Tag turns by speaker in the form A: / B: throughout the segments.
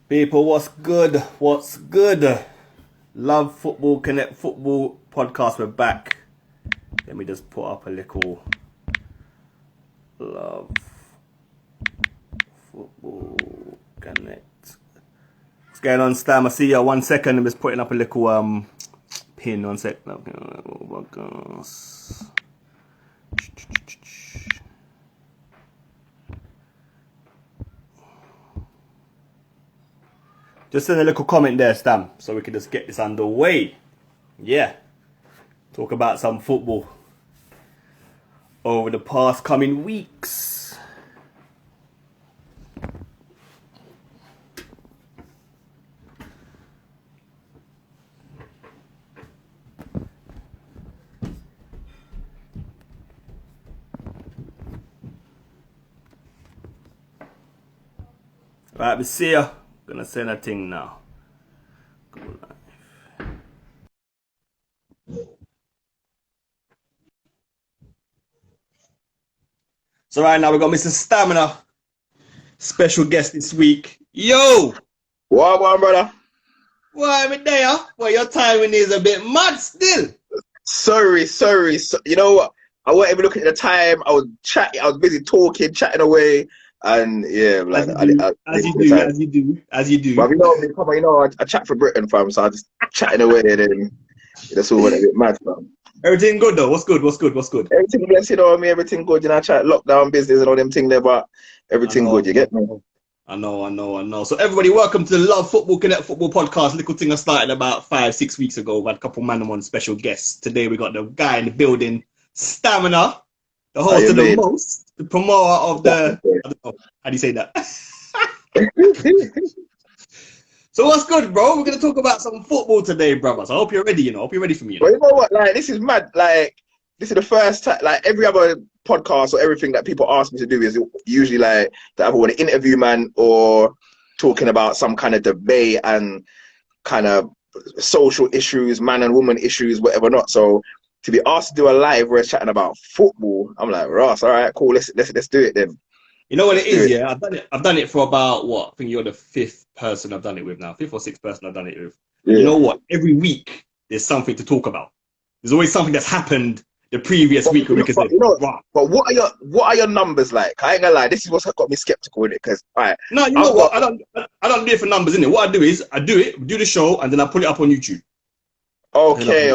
A: People, what's good? What's good? Love Football Connect Football Podcast. We're back. Let me just put up a little Love Football Connect. What's going on, Stam? I see you. 1 second. I'm just putting up a little pin. 1 sec. Just send a little comment there, Stam, so we can just get this underway. Yeah. Talk about some football over the past coming weeks. Right, we see ya. Gonna send a thing now. Go live. So right now we got Mr. Stamina, special guest this week. Yo!
B: What on, brother?
A: Why am I there? Well, your timing is a bit mad still.
B: Sorry. You know what? I wasn't even looking at the time. I was chatting. I was busy talking, chatting away, and yeah, like
A: as you do.
B: But you know, I chat for Britain, fam. So I just chatting away, and then that's all went a bit mad, fam.
A: Everything good though? What's good?
B: Everything blessed, you know what I mean? Everything good. You know, I chat lockdown business and all them things there, but everything good. You get me?
A: I know. So everybody, welcome to the Love Football Connect Football Podcast. Little thing I started about 5-6 weeks ago. We had a couple man on special guests. Today we got the guy in the building, Stamina, the host of the most, the promoter of the. I don't know, how do you say that? So what's good, bro? We're gonna talk about some football today, brother. So I hope you're ready. Hope you're ready for me.
B: Well, you know what? Like, this is mad. Like, this is the first time. Like, every other podcast or everything that people ask me to do is usually like that I want to interview man or talking about some kind of debate and kind of social issues, man and woman issues, whatever not. So to be asked to do a live where it's chatting about football, I'm like, Ross, all right, cool, let's do it then.
A: You know what it is, yeah? I've done it for about what? I think you're the fifth person I've done it with now. Fifth or sixth person I've done it with. Yeah. You know what? Every week there's something to talk about. There's always something that's happened the previous week where we can say,
B: right. But what are your numbers like? I ain't gonna lie, this is what's got me skeptical with it, because
A: no, you know what? I don't do it for numbers, innit? What I do is I do the show and then I put it up on YouTube.
B: Okay.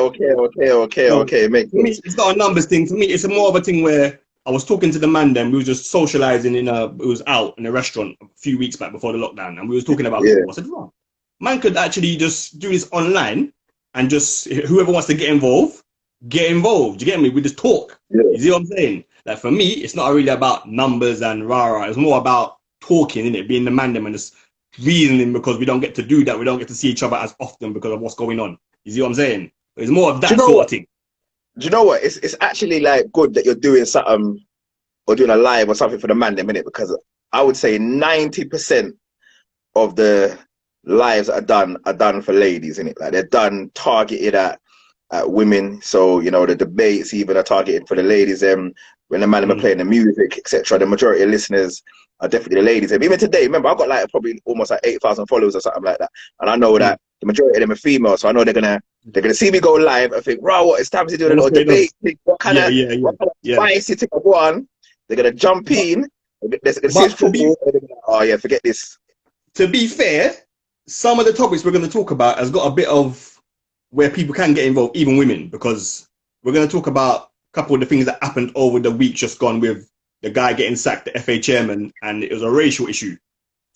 B: Makes
A: for me, it's not a numbers thing. For me, it's more of a thing where I was talking to the man then, we were just socializing it was out in a restaurant a few weeks back before the lockdown, and we was talking about football. I said, wow, man could actually just do this online and just, whoever wants to get involved. Do you get me? We just talk. Yeah. You see what I'm saying? Like, for me, it's not really about numbers and rah-rah. It's more about talking, innit? Being the man them and just reasoning, because we don't get to do that. We don't get to see each other as often because of what's going on. You see what I'm saying? It's more of that sort of thing.
B: Do you know what? It's actually like good that you're doing something or doing a live or something for the man them, innit? Because I would say 90% of the lives that are done for ladies, innit? Like, they're done targeted at women. So, you know, the debates even are targeted for the ladies. When the man are playing the music, etc., the majority of listeners are definitely the ladies. Even today, remember, I've got like probably almost like 8,000 followers or something like that, and I know that the majority of them are female. So I know they're gonna see me go live and think, wow, what, it's time to do a little debate. What kind of spicy thing I go on? They're gonna jump in. They're gonna see football. Oh yeah, forget this.
A: To be fair, some of the topics we're going to talk about has got a bit of where people can get involved, even women, because we're going to talk about a couple of the things that happened over the week just gone with the guy getting sacked, the FA chairman, and it was a racial issue.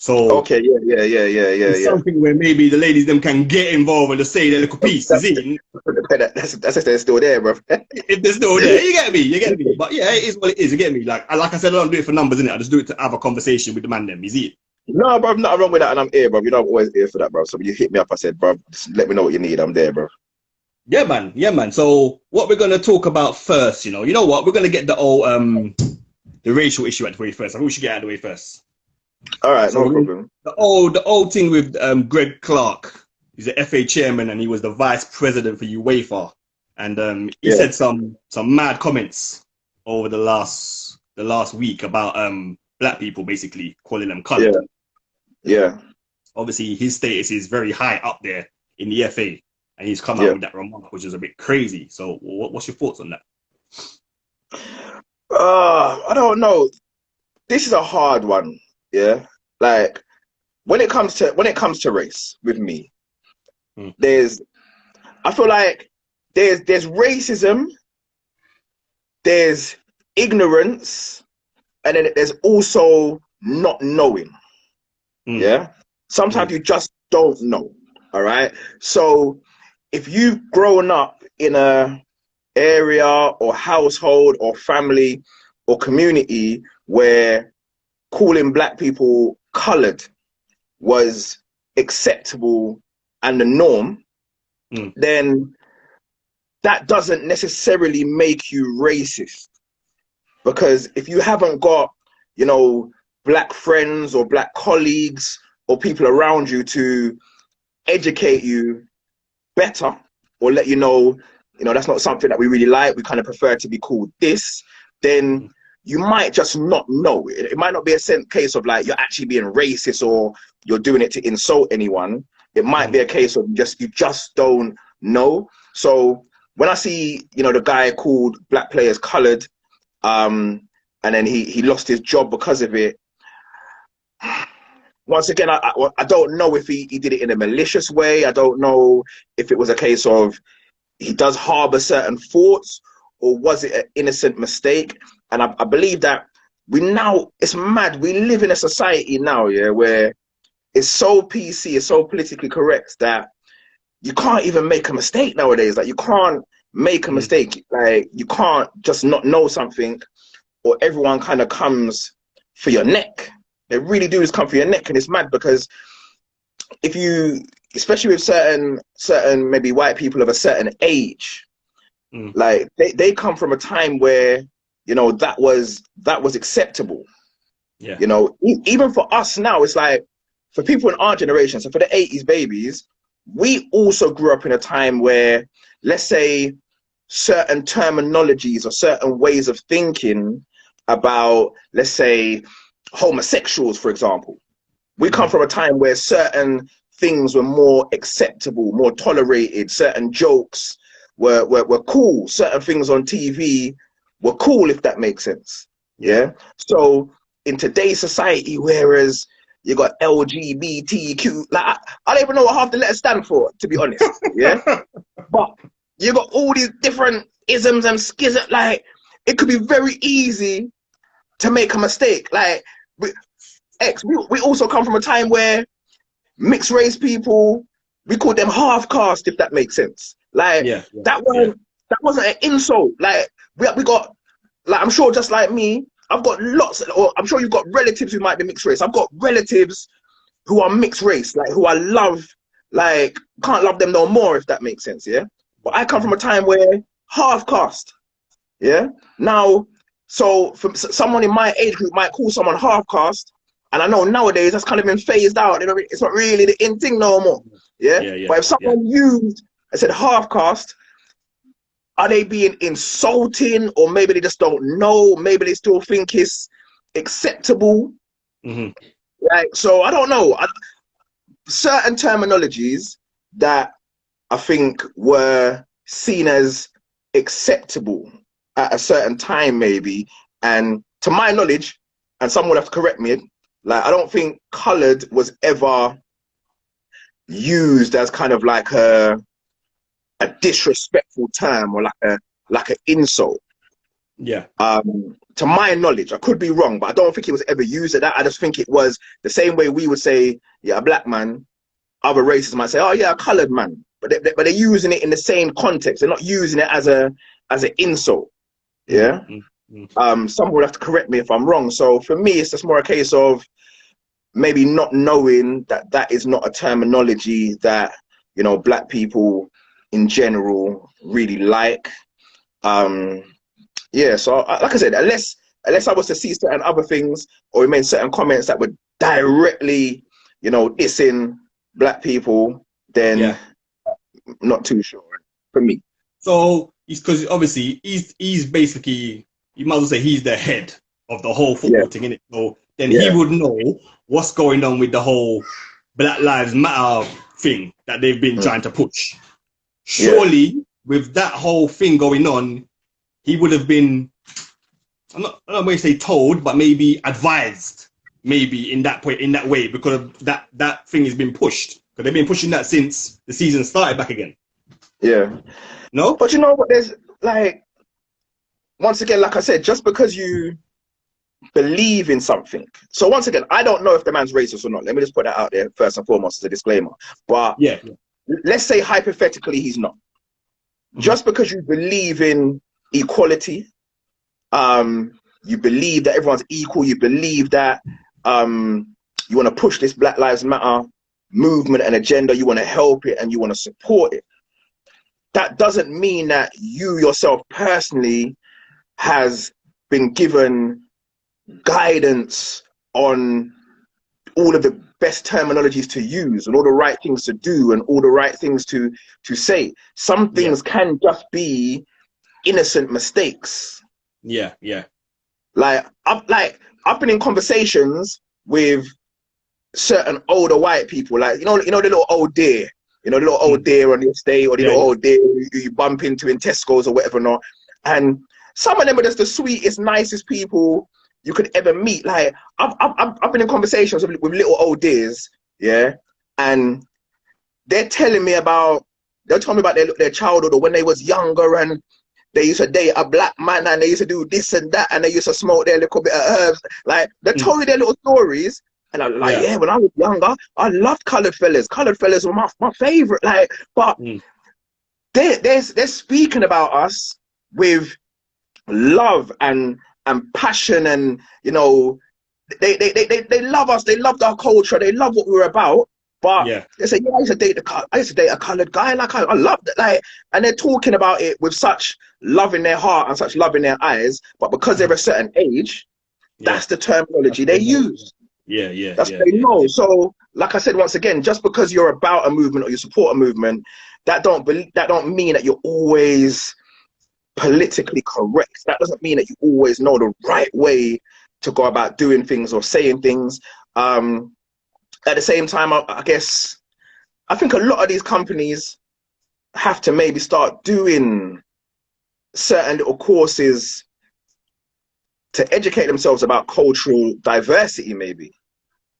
A: So
B: okay, yeah.
A: Something where maybe the ladies them can get involved and just say their little piece. That's
B: if they're still there, bro.
A: If they're still there, you get me. But yeah, it is what it is. You get me. Like I said, I don't do it for numbers, innit? I just do it to have a conversation with the man. Them, you see it.
B: No, bro, nothing wrong with that, and I'm here, bro. You know, I'm always here for that, bro. So when you hit me up, I said, bro, just let me know what you need. I'm there, bro.
A: Yeah, man. So what we're gonna talk about first, you know what? We're gonna get the the racial issue out of the way first. I think we should get out of the way first.
B: All right, so no problem.
A: The old thing with Greg CLARKE. He's the FA chairman and he was the vice president for UEFA, and he said some mad comments over the last week about black people, basically calling them colored.
B: Yeah.
A: obviously his status is very high up there in the FA, and he's come out with that remark, which is a bit crazy. So what's your thoughts on that?
B: I don't know. This is a hard one. Yeah, like when it comes to race with me, I feel like there's racism, there's ignorance, and then there's also not knowing. Yeah, sometimes you just don't know. All right. So if you've grown up in a area or household or family or community where calling black people colored was acceptable and the norm, then that doesn't necessarily make you racist. Because if you haven't got, you know, black friends or black colleagues or people around you to educate you better or let you know, that's not something that we really like, we kind of prefer to be called this, then you might just not know. It might not be a case of like you're actually being racist or you're doing it to insult anyone. It might be a case of you just don't know. So when I see, the guy called black players colored, and then he lost his job because of it, once again, I don't know if he did it in a malicious way. I don't know if it was a case of he does harbor certain thoughts, or was it an innocent mistake? And I believe that it's mad. We live in a society now, where it's so PC, it's so politically correct that you can't even make a mistake nowadays. Like, you can't make a mistake. Like, you can't just not know something, or everyone kind of comes for your neck. They really do just come for your neck. And it's mad because if you, especially with certain maybe white people of a certain age, like they come from a time where, that was acceptable. Yeah. Even for us now, it's like, for people in our generation, so for the 80s babies, we also grew up in a time where, let's say, certain terminologies or certain ways of thinking about, let's say, homosexuals, for example. We come from a time where certain things were more acceptable, more tolerated. Certain jokes were cool. Certain things on TV were cool, if that makes sense. Yeah. So in today's society, whereas you got LGBTQ, like I don't even know what half the letters stand for, to be honest. Yeah. But you got all these different isms and schisms. Like, it could be very easy to make a mistake. Like, we also come from a time where mixed race people, we call them half caste, if that makes sense. Like, that wasn't an insult. Like, we got, like, I'm sure just like me, I've got lots, or I'm sure you've got relatives who might be mixed race. I've got relatives who are mixed race, like, who I love, like, can't love them no more, if that makes sense. Yeah. But I come from a time where half caste. Yeah. Now, so for someone in my age group might call someone half caste, and I know nowadays that's kind of been phased out. It's not really the in thing no more. Yeah. But if someone used, I said half caste, are they being insulting, or maybe they just don't know? Maybe they still think it's acceptable. Like, so I don't know. Certain terminologies that I think were seen as acceptable at a certain time, maybe, and to my knowledge, and someone would have to correct me, like, I don't think colored was ever used as kind of like a disrespectful term, or like an insult. Yeah. To my knowledge, I could be wrong, but I don't think it was ever used at that. I just think it was the same way we would say, yeah, a black man. Other races might say, oh yeah, a colored man, but they're using it in the same context. They're not using it as an insult. Yeah. Someone would have to correct me if I'm wrong. So for me, it's just more a case of maybe not knowing that is not a terminology that, black people in general really like. Yeah. So like I said, unless I was to see certain other things, or we made certain comments that were directly, dissing black people, then not too sure for me.
A: So because obviously he's basically, you might as well say he's the head of the whole football thing, innit? So then he would know what's going on with the whole Black Lives Matter thing that they've been trying to push. Surely, with that whole thing going on, he would have been, I don't want to say told, but maybe advised, maybe in that way, because that thing has been pushed. Because they've been pushing that since the season started back again.
B: Yeah.
A: No?
B: But you know what, there's like, once again, like I said, just because you believe in something. So once again, I don't know if the man's racist or not. Let me just put that out there first and foremost as a disclaimer. But
A: yeah.
B: Let's say hypothetically he's not. Just because you believe in equality, you believe that everyone's equal, you believe that you want to push this Black Lives Matter movement and agenda, you want to help it and you want to support it. That doesn't mean that you yourself personally has been given guidance on all of the best terminologies to use and all the right things to do and all the right things to say. Some things can just be innocent mistakes.
A: Yeah.
B: Like I've been in conversations with certain older white people, like you know the little old deer, the little old deer on the estate, or the little old deer you bump into in Tesco's or whatever not. And some of them are just the sweetest, nicest people you could ever meet. Like I've been in conversations with little old deers, and they're telling me about their childhood or when they was younger, and they used to date a black man and they used to do this and that and they used to smoke their little bit of herbs. Like they told me their little stories, and I'm like, when I was younger, I loved colored fellas. Colored fellas were my favorite. Like, but they're speaking about us with love and passion, and they love us, they loved our culture, they love what we were about. But they say, I used to date a colored guy, like I loved it, like, and they're talking about it with such love in their heart and such love in their eyes, but because they're a certain age, that's the terminology they use. That's what they know. So like I said, once again, just because you're about a movement or you support a movement, that don't mean that you're always politically correct. That doesn't mean that you always know the right way to go about doing things or saying things. At the same time, I think a lot of these companies have to maybe start doing certain little courses to educate themselves about cultural diversity, maybe.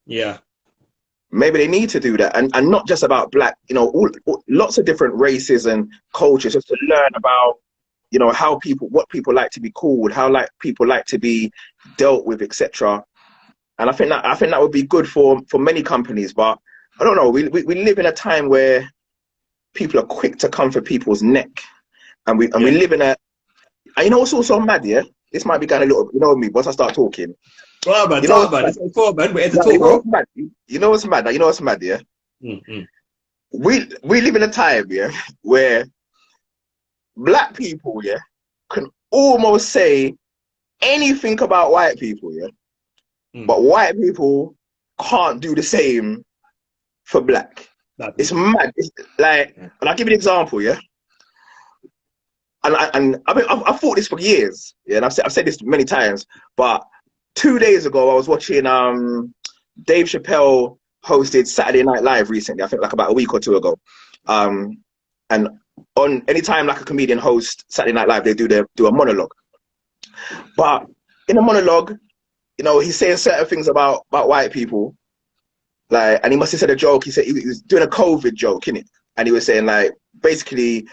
B: Maybe they need to do that, and not just about black, lots of different races and cultures, just to learn about what people like to be called, how people like to be dealt with, etc. And I think that would be good for many companies. But I don't know, we live in a time where people are quick to come for people's neck, and we live in and what's also mad, this might be kind of a little, me, once I start talking.
A: Talk about it. It's all bad. We're here to talk, bro.
B: You know what's mad, We live in a time, where black people, can almost say anything about white people, but white people can't do the same for black. It's mad. It's like, and I'll give you an example, And I've thought this for years, and I've said this many times. But 2 days ago, I was watching Dave Chappelle hosted Saturday Night Live recently. I think like about a week or two ago. And on any time like a comedian hosts Saturday Night Live, they do a monologue. But in a monologue, he's saying certain things about white people, like, and he must have said a joke. He said he was doing a COVID joke, innit? And he was saying, like, basically,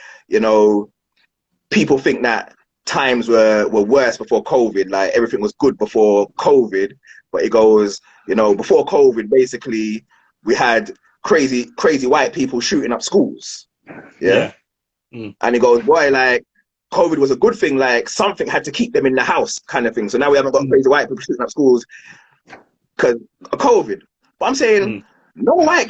B: people think that times were worse before COVID, like everything was good before COVID. But he goes, before COVID, basically we had crazy white people shooting up schools. And he goes, boy, like COVID was a good thing, like something had to keep them in the house kind of thing. So now we haven't got crazy white people shooting up schools because of COVID. But I'm saying no white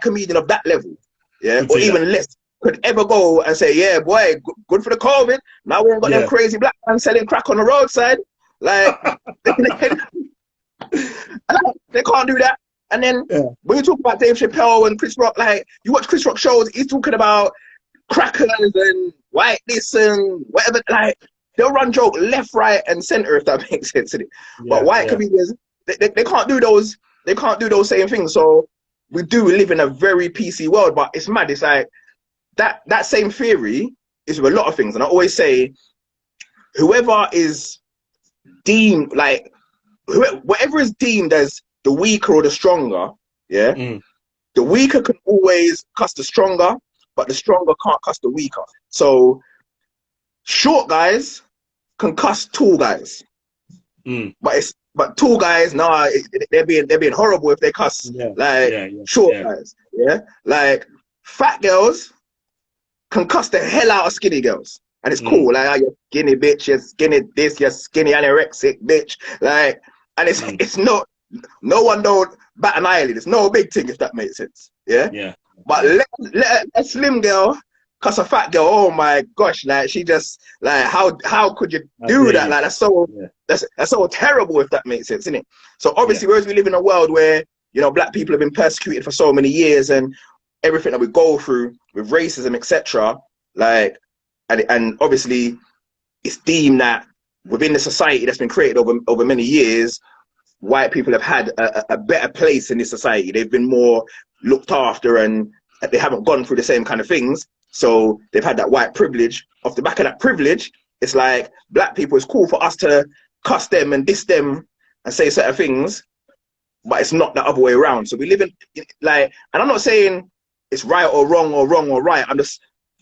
B: comedian of that level, or even less, could ever go and say, yeah, boy, good for the COVID. Now we ain't got them crazy black men selling crack on the roadside. Like, they can't do that. And then when you talk about Dave Chappelle and Chris Rock, like, you watch Chris Rock shows, he's talking about crackers and white this and whatever. Like, they'll run joke left, right, and center, if that makes sense. But white comedians, they can't do those. They can't do those same things. So we do live in a very PC world, but it's mad. It's like that same theory is with a lot of things. And I always say, whoever is deemed, like, whatever is deemed as the weaker or the stronger, yeah, the weaker can always cuss the stronger, but the stronger can't cuss the weaker. So short guys can cuss tall guys, but tall guys, nah, they're being horrible if they cuss short guys. Yeah, like fat girls can cuss the hell out of skinny girls, and it's cool. Like, oh, you skinny bitch, you skinny this, you skinny anorexic bitch. Like, and it's not, no one don't bat an eyelid. It's no big thing, if that makes sense. Yeah. Yeah. But let a slim girl cuss a fat girl. Oh my gosh! Like, she just, like, how could you do that? Like, that's so terrible, if that makes sense, isn't it? So obviously, whereas we live in a world where, you know, black people have been persecuted for so many years, and everything that we go through with racism, etc. Like, and obviously, it's deemed that within the society that's been created over many years, white people have had a better place in this society. They've been more looked after, and they haven't gone through the same kind of things. So they've had that white privilege. Off the back of that privilege, it's like, black people, it's cool for us to cuss them and diss them and say certain things, but it's not the other way around. So we live in, like, and I'm not saying it's right or wrong or wrong or right. I'm just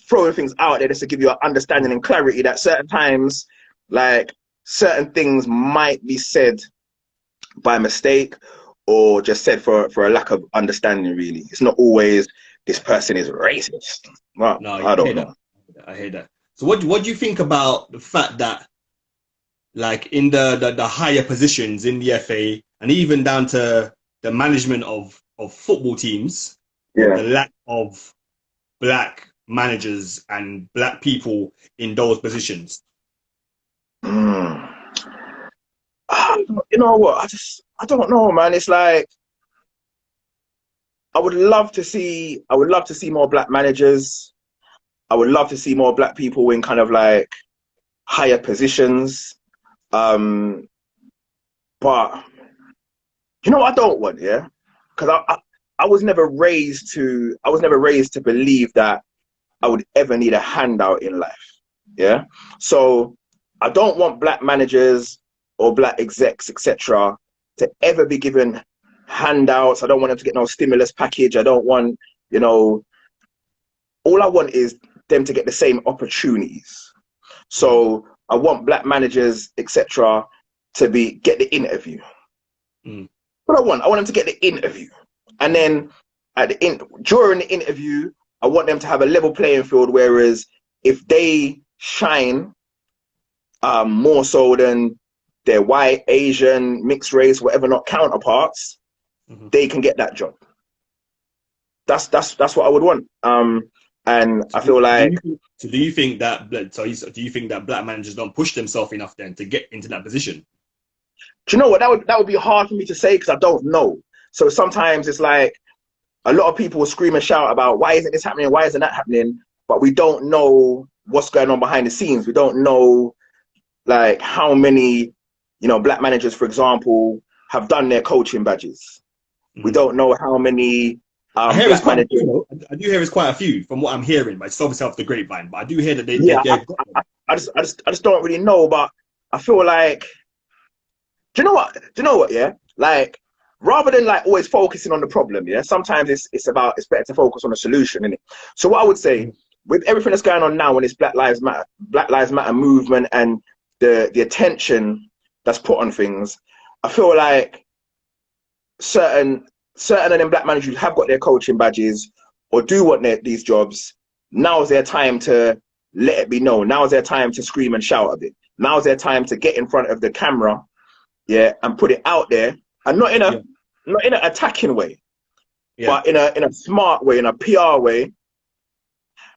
B: throwing things out there just to give you an understanding and clarity that certain times, like, certain things might be said by mistake or just said for a lack of understanding. Really, it's not always this person is racist. Well, no, I don't know.
A: I hear that. So what do you think about the fact that, like, in the higher positions in the FA and even down to the management of football teams, the lack of black managers and black people in those positions?
B: You know what? I don't know, man. It's like, I would love to see more black managers. I would love to see more black people in kind of like higher positions. But you know what I don't want, yeah? Because I was never raised to believe that I would ever need a handout in life. Yeah. So I don't want black managers or black execs, etc., to ever be given handouts. I don't want them to get no stimulus package. I don't want, you know, all I want is them to get the same opportunities. So I want black managers, etc., to get the interview. What I want them to get the interview, and then during the interview, I want them to have a level playing field. Whereas if they shine more so than their white, Asian, mixed race, whatever not counterparts, they can get that job. That's what I would want. And I feel like.
A: So do you think that? Do you think that black managers don't push themselves enough then to get into that position?
B: Do you know what? That would be hard for me to say, because I don't know. So sometimes it's like, a lot of people will scream and shout about, why isn't this happening? Why isn't that happening? But we don't know what's going on behind the scenes. We don't know, like, how many, you know, black managers, for example, have done their coaching badges. We don't know how many
A: I do hear it's quite a few from what I'm hearing, but it's obviously off the grapevine. But I do hear that
B: I just don't really know. But I feel like, do you know what? Yeah, like, rather than like always focusing on the problem, yeah, sometimes it's better to focus on the solution, innit? So what I would say, with everything that's going on now in this Black Lives Matter movement and the attention that's put on things, I feel like certain of them black managers who have got their coaching badges or do want these jobs, now's their time to let it be known. Now's their time to scream and shout a bit. Now's their time to get in front of the camera, yeah, and put it out there, and not in an attacking way, but in a smart way, in a PR way,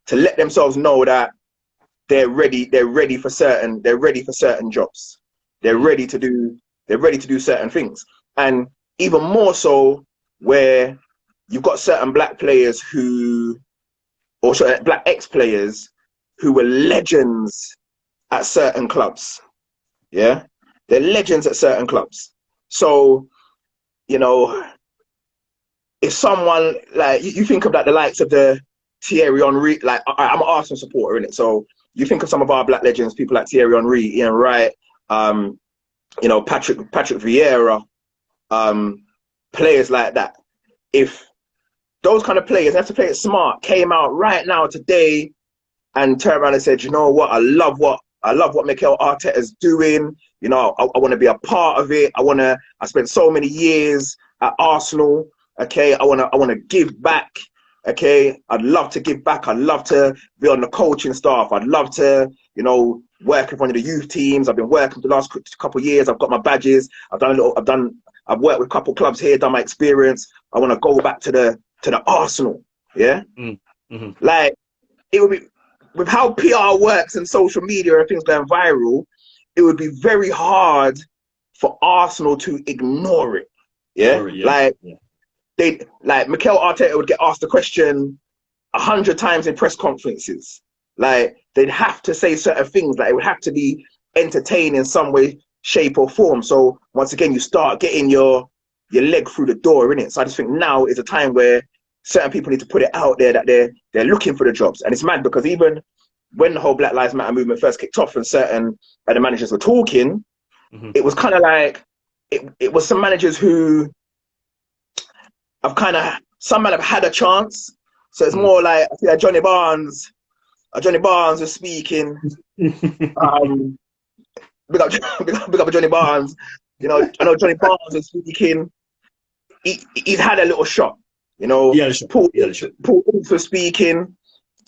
B: to let themselves know that they're ready for certain jobs. They're ready to do certain things. And even more so where you've got certain black players black ex-players who were legends at certain clubs. Yeah, they're legends at certain clubs. So, you know, if someone like you think of like the likes of the Thierry Henry, like I'm an Arsenal supporter, innit? So you think of some of our black legends, people like Thierry Henry, Ian Wright, you know, Patrick Vieira, players like that. If those kind of players have to play it smart, came out right now today and turned around and said, you know what, I love what Mikel Arteta's doing. You know, I want to be a part of it. I spent so many years at Arsenal. Okay, I want to give back. Okay, I'd love to give back. I'd love to be on the coaching staff. I'd love to, you know, work with one of the youth teams. I've been working for the last couple of years. I've got my badges. I've worked with a couple of clubs here, done my experience. I want to go back to the Arsenal. Yeah, like it would be with how PR works and social media and things going viral. It would be very hard for Arsenal to ignore it. Yeah, like Mikel Arteta would get asked the question 100 times in press conferences. Like they'd have to say certain things. Like it would have to be entertained in some way, shape, or form. So once again, you start getting your leg through the door, innit? So I just think now is a time where certain people need to put it out there that they're looking for the jobs. And it's mad because even when the whole Black Lives Matter movement first kicked off and certain other managers were talking, it was kind of like it was some managers who some might have had a chance. So it's more like I feel like Johnny Barnes was speaking. Big up Johnny Barnes. You know, I know Johnny Barnes was speaking. He's had a little shot. You know, Paul Ince was speaking.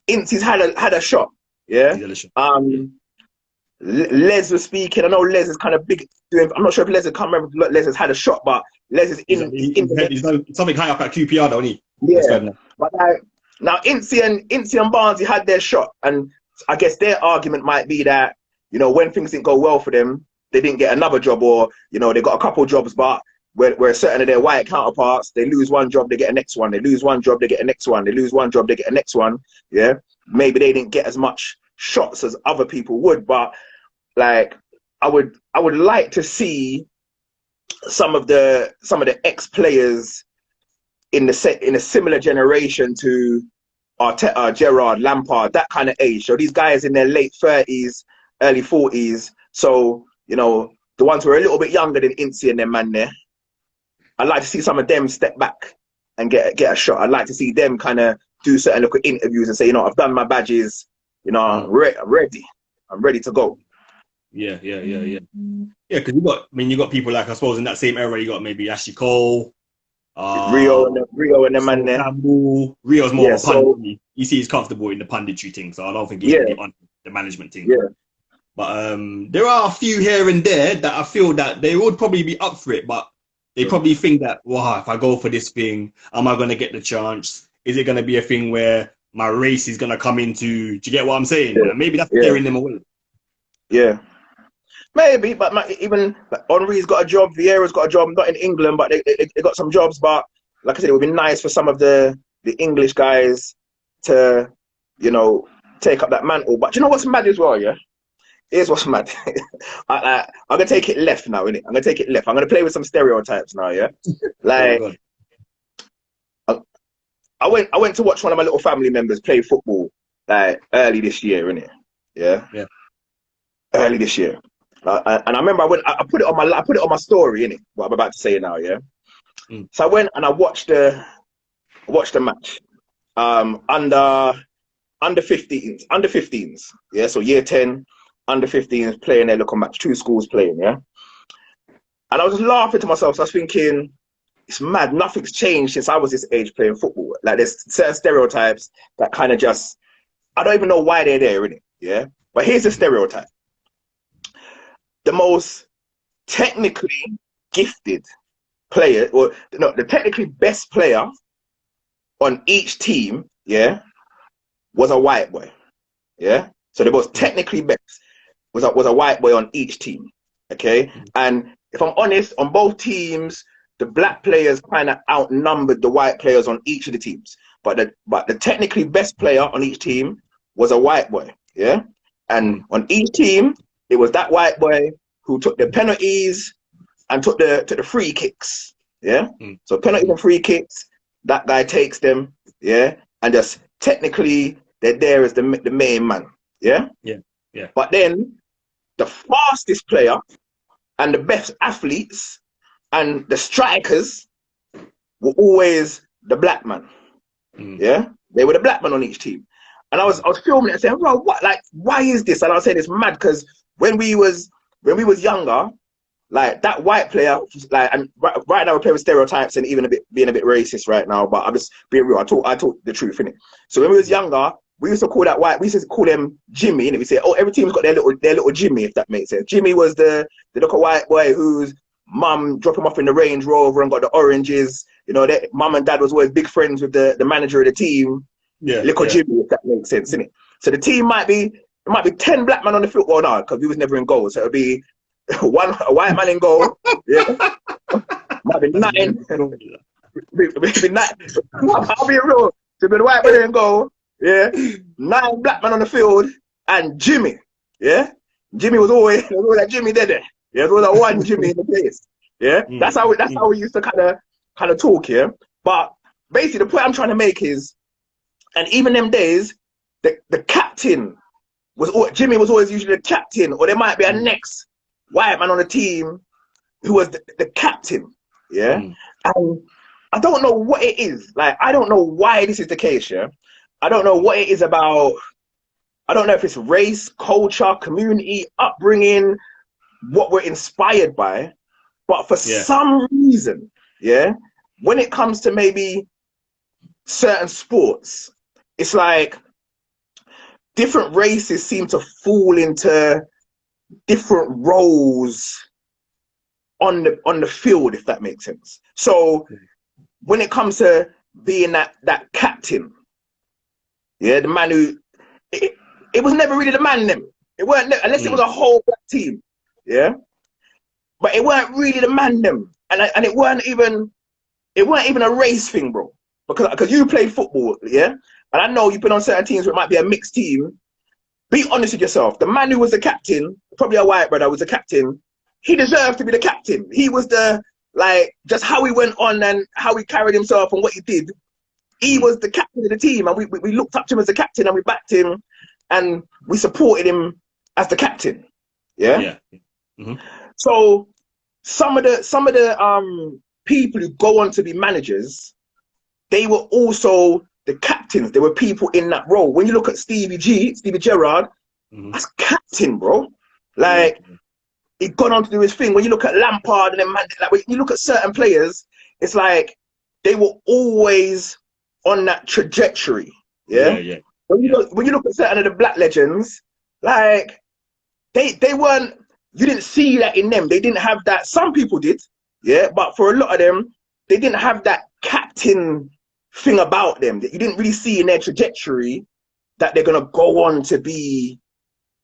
B: Ince's had a shot. Yeah. Les was speaking. I know Les is kind of big doing. I'm not sure if Les, I can't remember if Les has had a shot, but Les is
A: he's something high up at QPR, don't he?
B: Yeah. But now Ince and Barnes, had their shot, and I guess their argument might be that, you know, when things didn't go well for them, they didn't get another job, or, you know, they got a couple jobs, but where certain of their white counterparts, they lose one job, they get a next one. They lose one job, they get a next one. They lose one job, they get a next one. Yeah. Maybe they didn't get as much shots as other people would, but like I would like to see some of the ex-players in a similar generation to Arteta, Gerrard, Lampard, that kind of age. So these guys in their late 30s, early 40s. So, you know, the ones who are a little bit younger than Ince and them man there, I'd like to see some of them step back and get a shot. I'd like to see them kind of do certain little interviews and say, you know, I've done my badges, you know, I'm ready. I'm ready to go.
A: Yeah, because you got people like, I suppose in that same era, you got maybe Ashley Cole,
B: Rio and the man there.
A: Campbell. Rio's more of a pundit. You see, he's comfortable in the punditry thing, so I don't think he's really on the management thing.
B: Yeah.
A: But there are a few here and there that I feel that they would probably be up for it, but they probably think that, wow, if I go for this thing, am I going to get the chance? Is it going to be a thing where my race is going to come into? Do you get what I'm saying? Yeah. Maybe that's scaring them away.
B: Yeah. Maybe, but even Henry's got a job, Vieira's got a job, not in England, but they got some jobs. But like I said, it would be nice for some of the English guys to, you know, take up that mantle. But do you know what's mad as well, yeah? Here's what's mad. I'm going to take it left now, innit? I'm going to take it left. I'm going to play with some stereotypes now, yeah? Like, I went to watch one of my little family members play football, like, early this year, innit? Yeah? Yeah. Early this year. And I remember I put it on my story, innit? What I'm about to say now, yeah. So I went and I watched the match, under 15s, yeah. So year 10, under 15s playing their local match, 2 schools playing, yeah. And I was just laughing to myself. So I was thinking, it's mad. Nothing's changed since I was this age playing football. Like there's certain stereotypes that kind of just, I don't even know why they're there, innit? Yeah. But here's the stereotype. The most technically gifted player, or no, the technically best player on each team, yeah, was a white boy, yeah. So the most technically best was a white boy on each team, okay. And if I'm honest, on both teams, the black players kind of outnumbered the white players on each of the teams. But the technically best player on each team was a white boy, yeah. And on each team, it was that white boy who took the penalties and took the free kicks. Yeah. So penalties and free kicks. that guy takes them, yeah, and just technically they're there as the main man, yeah?
A: Yeah, yeah.
B: But then the fastest player and the best athletes and the strikers were always the black man, yeah? They were the black man on each team. And I was filming it and saying, bro, what, like, why is this? And I was saying it's mad because when we was younger, like that white player, like, and right now we're playing with stereotypes and even being a bit racist right now. But I'm just being real. I talk the truth, innit? So when we was younger, we used to call that white. We used to call them Jimmy, and we say, oh, every team's got their little Jimmy, if that makes sense. Jimmy was the little white boy whose mum dropped him off in the Range Rover and got the oranges. You know, that mum and dad was always big friends with the manager of the team.
A: Yeah,
B: little Jimmy, if that makes sense, innit? So the team might be 10 black men on the field. Well, no, because we was never in goal, so it'll be a white man in goal. Yeah, might be 9. Maybe 9. I'll be real. To be the white man in goal. Yeah, 9 black men on the field and Jimmy. Yeah, Jimmy was always that Jimmy there. Yeah, there was that one Jimmy in the place. Yeah, that's how we used to kind of talk. Yeah, but basically the point I'm trying to make is, and even them days, the captain Jimmy was always usually the captain, or there might be a next white man on the team who was the captain. Yeah, and I don't know what it is. Like, I don't know why this is the case. Yeah, I don't know what it is about. I don't know if it's race, culture, community, upbringing, what we're inspired by, but for some reason, yeah, when it comes to maybe certain sports, it's like different races seem to fall into different roles on the field, if that makes sense. So when it comes to being that captain, yeah, the man who it was never really the man them. It weren't unless it was a whole black team, yeah. But it weren't really the man them, and it weren't even a race thing, bro. Because you played football, yeah, and I know you've been on certain teams where it might be a mixed team. Be honest with yourself. The man who was the captain, probably a white brother, was the captain. He deserved to be the captain. He was just how he went on and how he carried himself and what he did. He was the captain of the team, and we looked up to him as the captain, and we backed him, and we supported him as the captain. Yeah. So some of the people who go on to be managers, they were also the captains. There were people in that role. When you look at Stevie Gerrard, that's captain, bro. Like, he'd gone on to do his thing. When you look at Lampard and then, like, when you look at certain players, it's like they were always on that trajectory. Yeah. When you look at certain of the black legends, like they weren't. You didn't see that in them. They didn't have that. Some people did, yeah, but for a lot of them, they didn't have that captain thing about them that you didn't really see in their trajectory, that they're gonna go on to be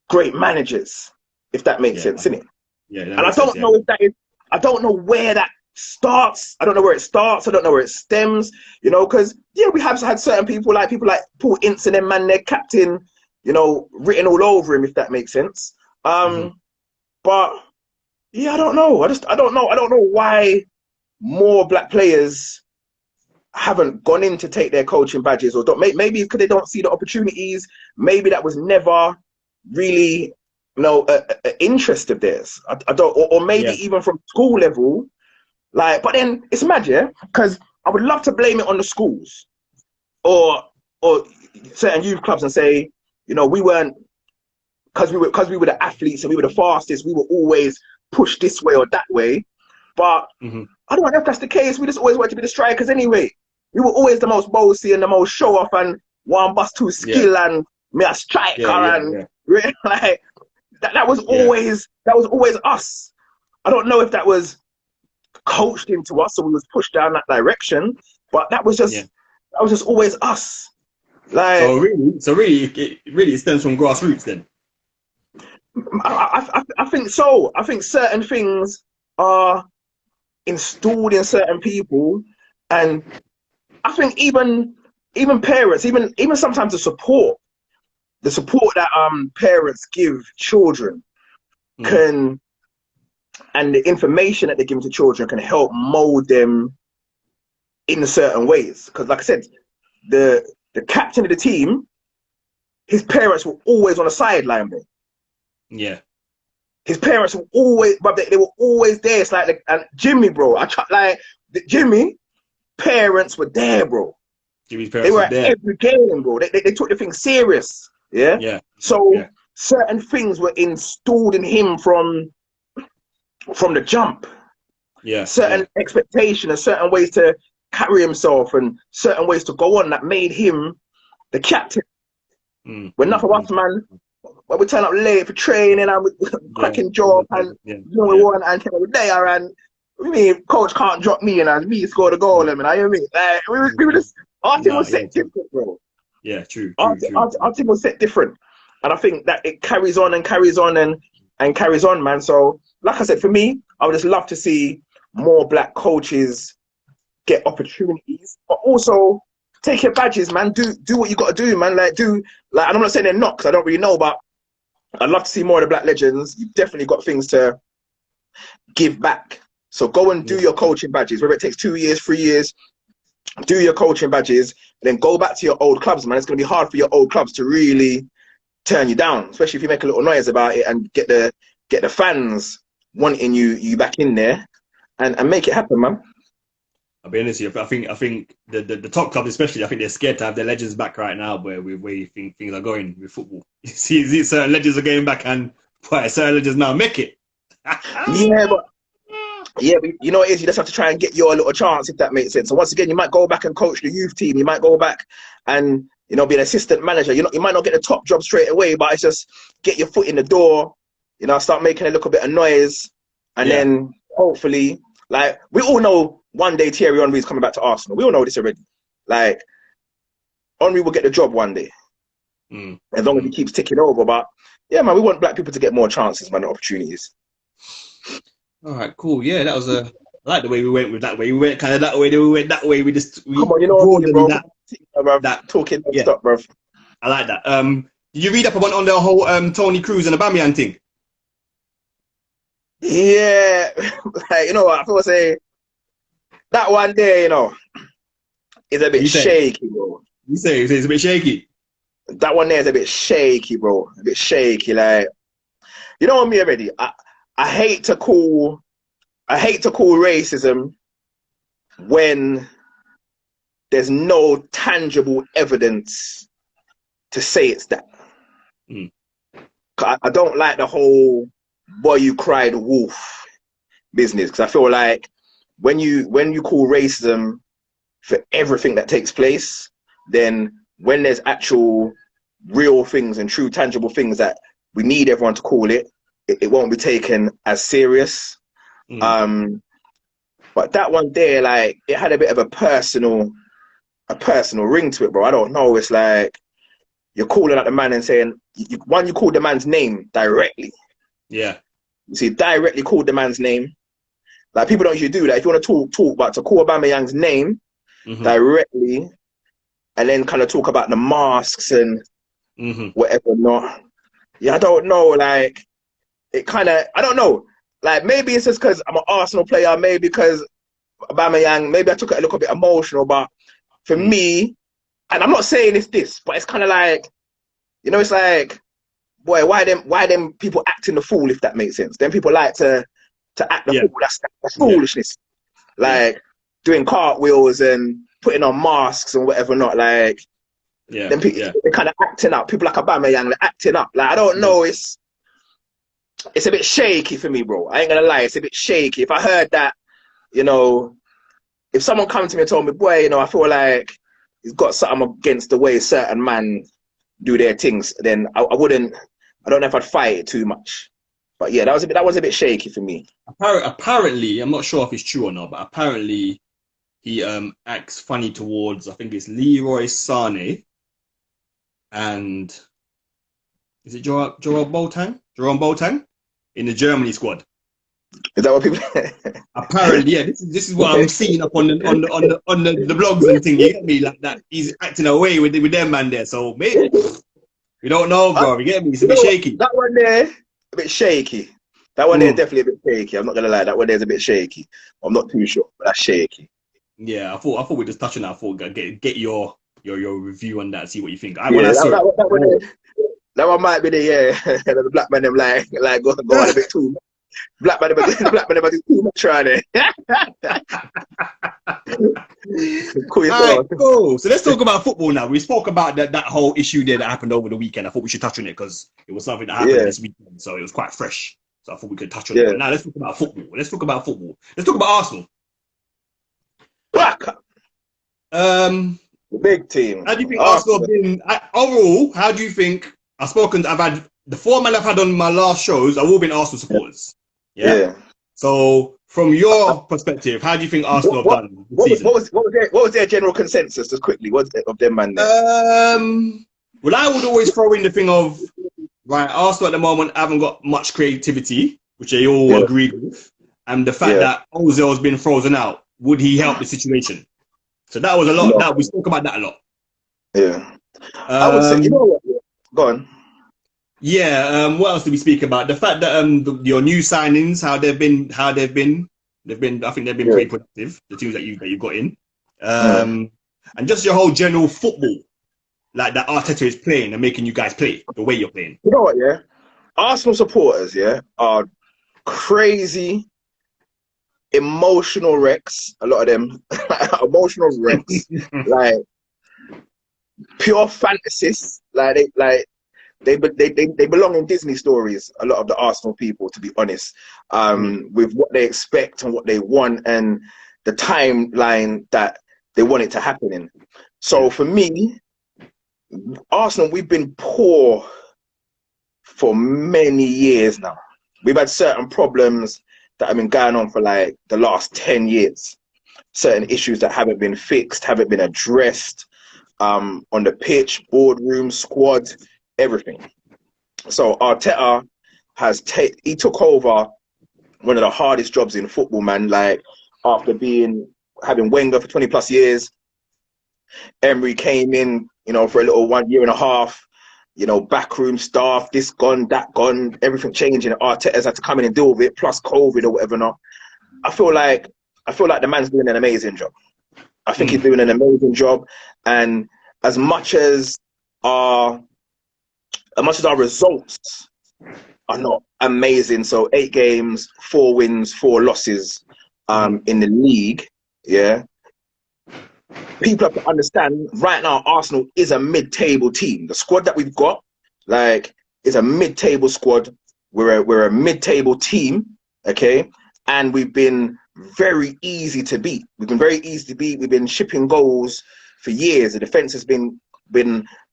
B: great managers, if that makes sense, innit? Yeah. And I don't know if that is. I don't know where that starts. I don't know where it starts. I don't know where it stems. You know, because we have had certain people like Paul Ince and them, man, their captain, you know, written all over him, if that makes sense. But yeah, I don't know. I don't know. I don't know why more black players haven't gone in to take their coaching badges, or don't. Maybe because they don't see the opportunities. Maybe that was never really, you know, an interest of theirs. I don't, or maybe even from school level. Like, but then it's mad, yeah, because I would love to blame it on the schools or certain youth clubs and say, you know, we weren't, because we were the athletes and we were the fastest, we were always pushed this way or that way. But I don't know if that's the case. We just always wanted to be the strikers anyway. We were always the most bossy and the most show off and one bus two skill and me a striker and like that was always us. I don't know if that was coached into us, so we was pushed down that direction, but that was just always us. Like,
A: so really it stems from grassroots then.
B: I think so. I think certain things are installed in certain people, and I think even parents, even sometimes the support that parents give children can, and the information that they give to children can help mold them in certain ways. Because like I said, the captain of the team, his parents were always on the sideline, bro.
A: Yeah.
B: His parents were always, but they were always there. It's like, and Jimmy, bro, Jimmy, parents were there, bro.
A: Jimmy's
B: They
A: parents
B: were
A: were
B: at
A: there.
B: every game, bro. They took the thing serious. Yeah.
A: Yeah.
B: So certain things were installed in him from the jump.
A: Yeah.
B: Certain expectation and certain ways to carry himself and certain ways to go on that made him the captain. When nothing was, man, when we turn up late for training and we cracking job and we want and we're there and I mean, coach can't drop me and me score the goal. I mean, I mean, like, we were just, our team was set different, bro.
A: Yeah, true.
B: Our team was set different. And I think that it carries on and carries on and carries on, man. So, like I said, for me, I would just love to see more black coaches get opportunities, but also take your badges, man. Do what you got to do, man. And I'm not saying they're not, because I don't really know, but I'd love to see more of the black legends. You've definitely got things to give back. So go and do your coaching badges, whether it takes 2 years, 3 years, do your coaching badges, and then go back to your old clubs, man. It's going to be hard for your old clubs to really turn you down, especially if you make a little noise about it and get the fans wanting you back in there and make it happen, man.
A: I'll be honest with you, I think the top clubs especially, I think they're scared to have their legends back right now, where you think things are going with football. You see certain legends are going back and certain legends now make it.
B: But you know what it is, you just have to try and get your little chance, if that makes sense. So once again, you might go back and coach the youth team, you might go back and be an assistant manager. You might not get the top job straight away, but it's just get your foot in the door, start making a little bit of noise, and then hopefully, like, we all know one day Thierry Henry is coming back to Arsenal. We all know this already. Like, Henry will get the job one day, as long as he keeps ticking over. But yeah, man, we want black people to get more chances, man, opportunities.
A: All right, cool. Yeah, that was I like the way we went with that way. We went kind of that way. We went that way. We come
B: on, you know what I mean, bro. That talking stop, bro.
A: I like that. Did you read up on the whole Toni, KROOS and AUBANMEYANG thing?
B: Yeah, like, what I feel say. That one there, is a bit shaky, bro.
A: You say it's a bit shaky.
B: That one there is a bit shaky, bro. A bit shaky, like, you know what me already. I hate to call racism when there's no tangible evidence to say it's that. I don't like the whole boy you cried wolf business, because I feel like when you call racism for everything that takes place, then when there's actual real things and true tangible things that we need everyone to call it, it won't be taken as serious. But that one there, like, it had a bit of a personal ring to it, bro. I don't know. It's like you're calling out the man and saying, you called the man's name directly.
A: Yeah.
B: You see, directly called the man's name. Like, people don't usually do that. If you want to talk, but to call AUBANMEYANG's name directly, and then kind of talk about the masks and whatever not. Yeah, I don't know. Like, it kind of, I don't know. Like, maybe it's just because I'm an Arsenal player, maybe because AUBANMEYANG, maybe I took it a little bit emotional, but for me, and I'm not saying it's this, but it's kind of like, it's like, boy, why them people acting the fool, if that makes sense? Then people like to act the fool. That's foolishness. Like, doing cartwheels and putting on masks and whatever not, like, then people, they're kind of acting up. People like AUBANMEYANG, they're acting up. Like, I don't know, it's a bit shaky for me, bro. I ain't gonna lie, it's a bit shaky. If I heard that, if someone come to me and told me, boy, I feel like he's got something against the way certain man do their things, then I don't know if I'd fight it too much. But yeah, that was a bit shaky for me.
A: Apparently, I'm not sure if it's true or not, but apparently he acts funny towards, I think it's Leroy Sané and is it Jerome Boateng in the Germany squad.
B: Is that what people?
A: Apparently, yeah. This is what I'm seeing up on the blogs and things. You get me, like that. He's acting away with them man there. So maybe we don't know, bro. You get me? It's a bit shaky.
B: That one there, a bit shaky. That one there definitely a bit shaky. I'm not gonna lie. That one there's a bit shaky. I'm not too sure, but that's shaky.
A: Yeah, I thought we'd just touch on that. I thought get your review on that, see what you think. When
B: Yeah,
A: I saw
B: that one might be the black man them like go on a bit too. Black man them do too much trying it. Cool.
A: All right, cool. So let's talk about football now. We spoke about that whole issue there that happened over the weekend. I thought we should touch on it because it was something that happened this weekend, so it was quite fresh. So I thought we could touch on it. But now let's talk about football. Let's talk about Arsenal.
B: Big team.
A: How do you think Arsenal have been overall? How do you think? I've had the 4 men I've had on my last shows have all been Arsenal supporters. Yeah. So from your perspective, how do you think Arsenal have done this season?
B: What was their general consensus? Just quickly, what's of them man there?
A: Well, I would always throw in the thing of right. Arsenal at the moment haven't got much creativity, which they all agreed with, and the fact that Ozil has been frozen out. Would he help the situation? So that was a lot. That we spoke about that a lot.
B: Yeah. I would say, you know what? Go on.
A: Yeah. What else did we speak about? The fact that your new signings, how they've been. I think they've been pretty productive. The teams that you got in, and just your whole general football, like that Arteta is playing and making you guys play the way you're playing.
B: You know what? Yeah. Arsenal supporters, are crazy, emotional wrecks. A lot of them, emotional wrecks, like pure fantasists. They belong in Disney stories. A lot of the Arsenal people, to be honest, with what they expect and what they want and the timeline that they want it to happen in. So for me, Arsenal, we've been poor for many years now. We've had certain problems that have been going on for like the last 10 years. Certain issues that haven't been fixed, haven't been addressed on the pitch, boardroom, squad, everything. So Arteta he took over one of the hardest jobs in football, man. Like after having Wenger for 20 plus years, Emery came in, for a little 1 year and a half. Backroom staff, this gone, that gone, everything changing. Arteta's had to come in and deal with it, plus COVID or whatever. Now, I feel like the man's doing an amazing job. I think he's doing an amazing job, and as much as our results are not amazing, so 8 games, 4 wins, 4 losses, in the league, people have to understand right now Arsenal is a mid-table team. The squad that we've got, is a mid-table squad. We're a mid-table team, okay? And we've been very easy to beat. We've been shipping goals for years. The defense has been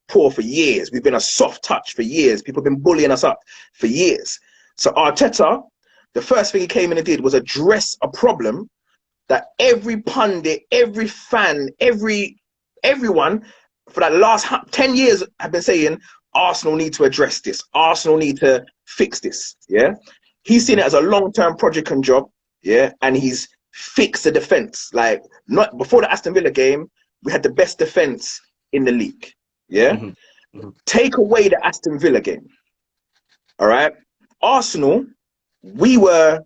B: poor for years. We've been a soft touch for years. People have been bullying us up for years. So Arteta, the first thing he came in and did was address a problem that every pundit, every fan, everyone for that last 10 years have been saying, Arsenal need to address this. Arsenal need to fix this. Yeah. He's seen it as a long-term project and job. Yeah. And he's fixed the defense. Like not before the Aston Villa game, we had the best defense in the league. Yeah. Take away the Aston Villa game. All right. Arsenal, we were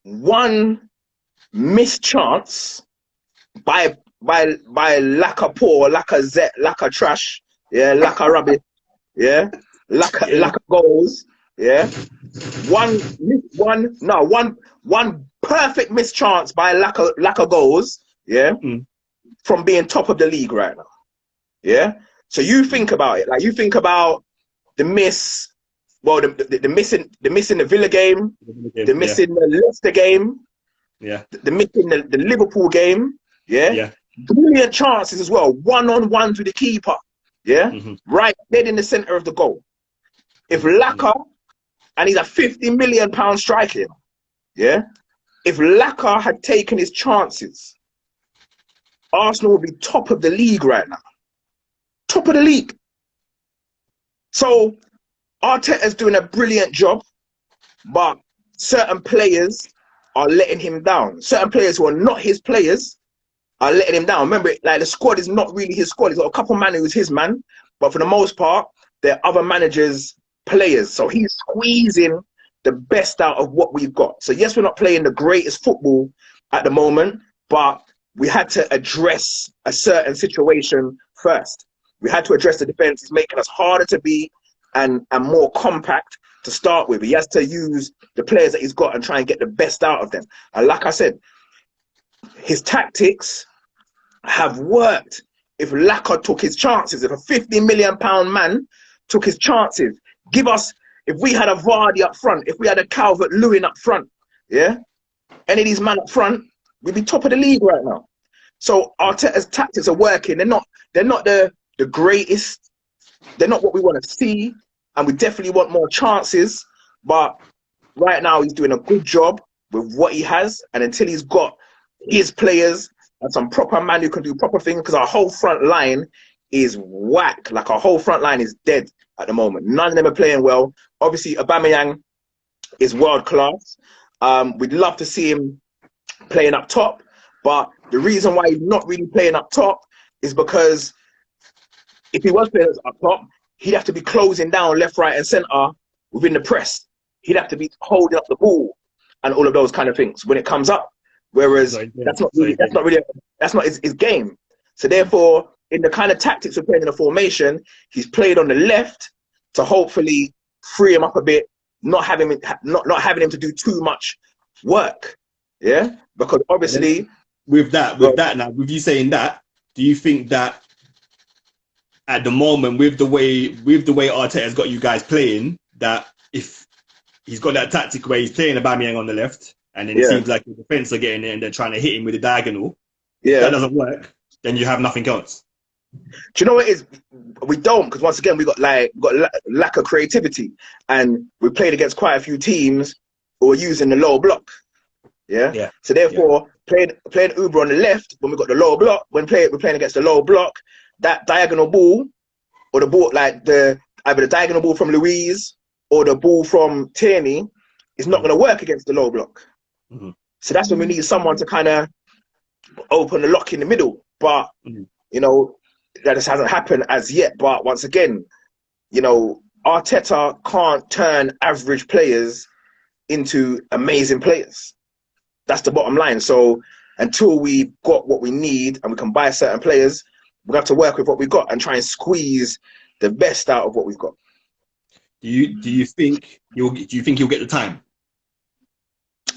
B: one missed chance by lack of poor, lack of zet, lack of trash, lack of rubbish, lack of goals, one perfect missed chance by lack of goals, from being top of the league right now, So you think about it, like you think about the miss, the missing the Villa game, the missing the Leicester game. The missing the Liverpool game, brilliant chances as well, one-on-ones with the keeper, right dead in the center of the goal. If Laka, and he's a £50 million striker, if Laka had taken his chances, Arsenal would be top of the league right now, top of the league. So Arteta's doing a brilliant job, but certain players are letting him down. Certain players who are not his players are letting him down. Remember, like the squad is not really his squad. He's got a couple man who's his man, but for the most part, they're other managers' players. So he's squeezing the best out of what we've got. So yes, we're not playing the greatest football at the moment, but we had to address a certain situation first. We had to address the defense. It's making us harder to beat and more compact to start with. He has to use the players that he's got and try and get the best out of them. And like I said, his tactics have worked. If Laka took his chances, if a £50 million man took his chances, if we had a Vardy up front, if we had a Calvert-Lewin up front, yeah, any of these men up front, we'd be top of the league right now. So Arteta's tactics are working. They're not the greatest. They're not what we want to see, and we definitely want more chances. But right now, he's doing a good job with what he has, and until he's got his players and some proper man who can do proper things, because our whole front line is whack. Like, our whole front line is dead at the moment. None of them are playing well. Obviously, AUBANMEYANG is world class. We'd love to see him playing up top, but the reason why he's not really playing up top is because if he was playing up top, he'd have to be closing down left, right, and centre within the press. He'd have to be holding up the ball and all of those kind of things when it comes up. Whereas that's not his game. So therefore, in the kind of tactics we're playing in the formation, he's played on the left to hopefully free him up a bit, not having him to do too much work. Yeah, because obviously
A: with you saying that, do you think that at the moment with the way Arteta's got you guys playing, that if he's got that tactic where he's playing AUBANMEYANG on the left, and then it seems like the defense are getting in and they're trying to hit him with a diagonal, that doesn't work, then you have nothing else?
B: Do you know what it is? We don't, because once again we got lack of creativity, and we played against quite a few teams who are using the low block. Yeah. So therefore, playing Uber on the left when we got the low block. We're playing against the low block. That diagonal ball, or the ball either the diagonal ball from Luiz or the ball from TONI, is not going to work against the low block. Mm-hmm. So that's when we need someone to kind of open the lock in the middle. But you know, that just hasn't happened as yet. But once again, you know, Arteta can't turn average players into amazing players. That's the bottom line. So until we've got what we need and we can buy certain players, we have to work with what we've got and try and squeeze the best out of what we've got.
A: Do you think he'll get the time?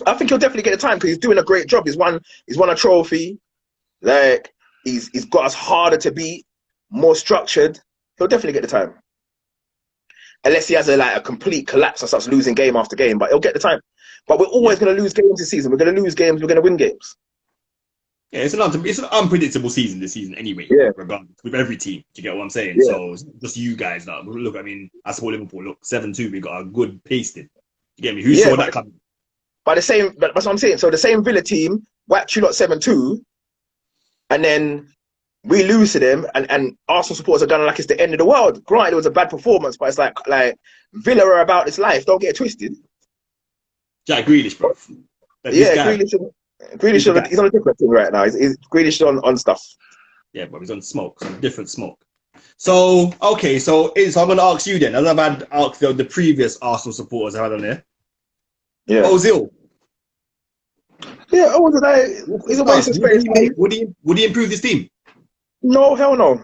B: I think he'll definitely get the time, because he's doing a great job. He's won a trophy. Like, he's got us harder to beat, more structured. He'll definitely get the time. Unless he has a complete collapse and starts losing game after game, but he'll get the time. But we're always going to lose games this season. We're going to lose games. We're going to win games.
A: Yeah, it's an unpredictable season this season anyway.
B: Yeah.
A: Regardless, with every team. Do you get what I'm saying?
B: Yeah.
A: So it's just you guys that look. I mean, I support Liverpool. Look, 7-2. We got a good pasting. You get me? Who saw that coming?
B: But that's what I'm saying. So the same Villa team whacked you lot 7-2, and then we lose to them, and Arsenal supporters are done like it's the end of the world. Granted, it was a bad performance, but it's like Villa are about this life. Don't get it twisted.
A: Jack Grealish, bro.
B: Grealish, he's on a different thing right now. He's Grealish on stuff.
A: Yeah, but he's on smoke, some different smoke. So, okay, so I'm going to ask you then, as I've had asked the previous Arsenal supporters I had on there. Yeah. Ozil.
B: Yeah, he's a waste of space.
A: Would he improve this team?
B: No, hell no.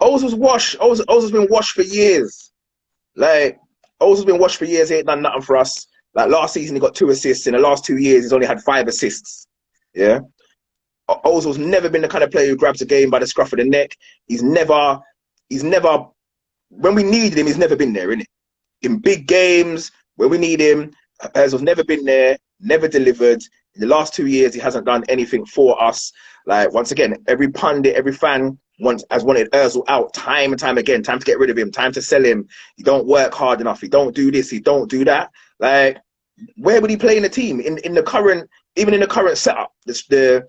B: Ozil's washed. Ozil's been washed for years. Like, Ozil's been washed for years. He ain't done nothing for us. Like, last season he got 2 assists. In the last 2 years he's only had 5 assists. Yeah. Ozil's never been the kind of player who grabs a game by the scruff of the neck. He's never, when we needed him, he's never been there, innit? In big games, when we need him, Ozil's never been there, never delivered. In the last 2 years, he hasn't done anything for us. Like, once again, every pundit, every fan has wanted Ozil out time and time again. Time to get rid of him, time to sell him. He don't work hard enough. He don't do this, he don't do that. Like, where would he play in the team? In the current, even in the current setup, the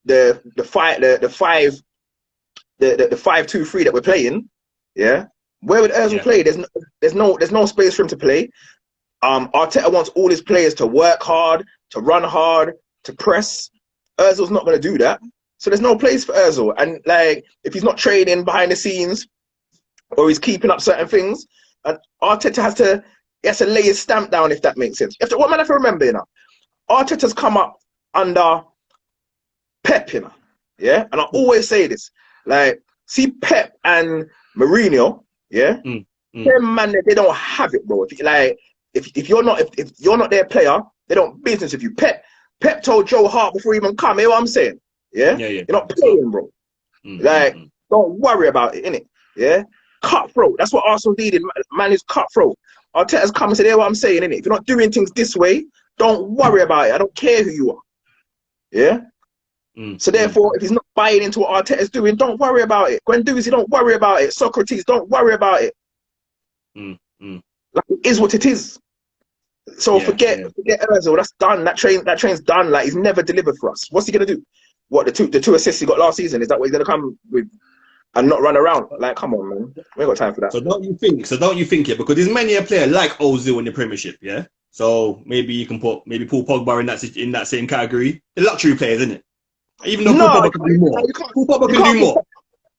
B: 5-2-3 that we're playing, yeah. Where would Ozil play? There's no space for him to play. Arteta wants all his players to work hard, to run hard, to press. Ozil's not going to do that, so there's no place for Ozil. And like, if he's not training behind the scenes, or he's keeping up certain things, and Arteta has to lay his stamp down, if that makes sense. What man have to remember, you know, Arteta's come up under Pep, you know. Yeah, and I always say this, like, see Pep and Mourinho, yeah, them man, they don't have it, bro. If you're not their player, they don't business with you. Pep told Joe Hart before he even come. You know what I'm saying? Yeah, you're not playing, bro. Like, don't worry about it, innit? Yeah, cutthroat. That's what Arsenal needed. Man is cutthroat. Arteta's come and said, "Hear what I'm saying, innit? If you're not doing things this way, don't worry about it. I don't care who you are." Yeah. So therefore, if he's not buying into what Arteta's doing, don't worry about it. Guendouzi, don't worry about it. Socrates, don't worry about it. Like, it is what it is. So forget Ozil. That's done. That train's done. Like, he's never delivered for us. What's he gonna do? What, the two assists he got last season? Is that what he's gonna come with and not run around? Like, come on, man. We ain't got time for that.
A: So don't you think yeah? Because there's many a player like Ozil in the Premiership, yeah. So maybe you can put Paul Pogba in that same category. The luxury players, isn't it? Even though Paul Pogba can do more. Paul Pogba can do more.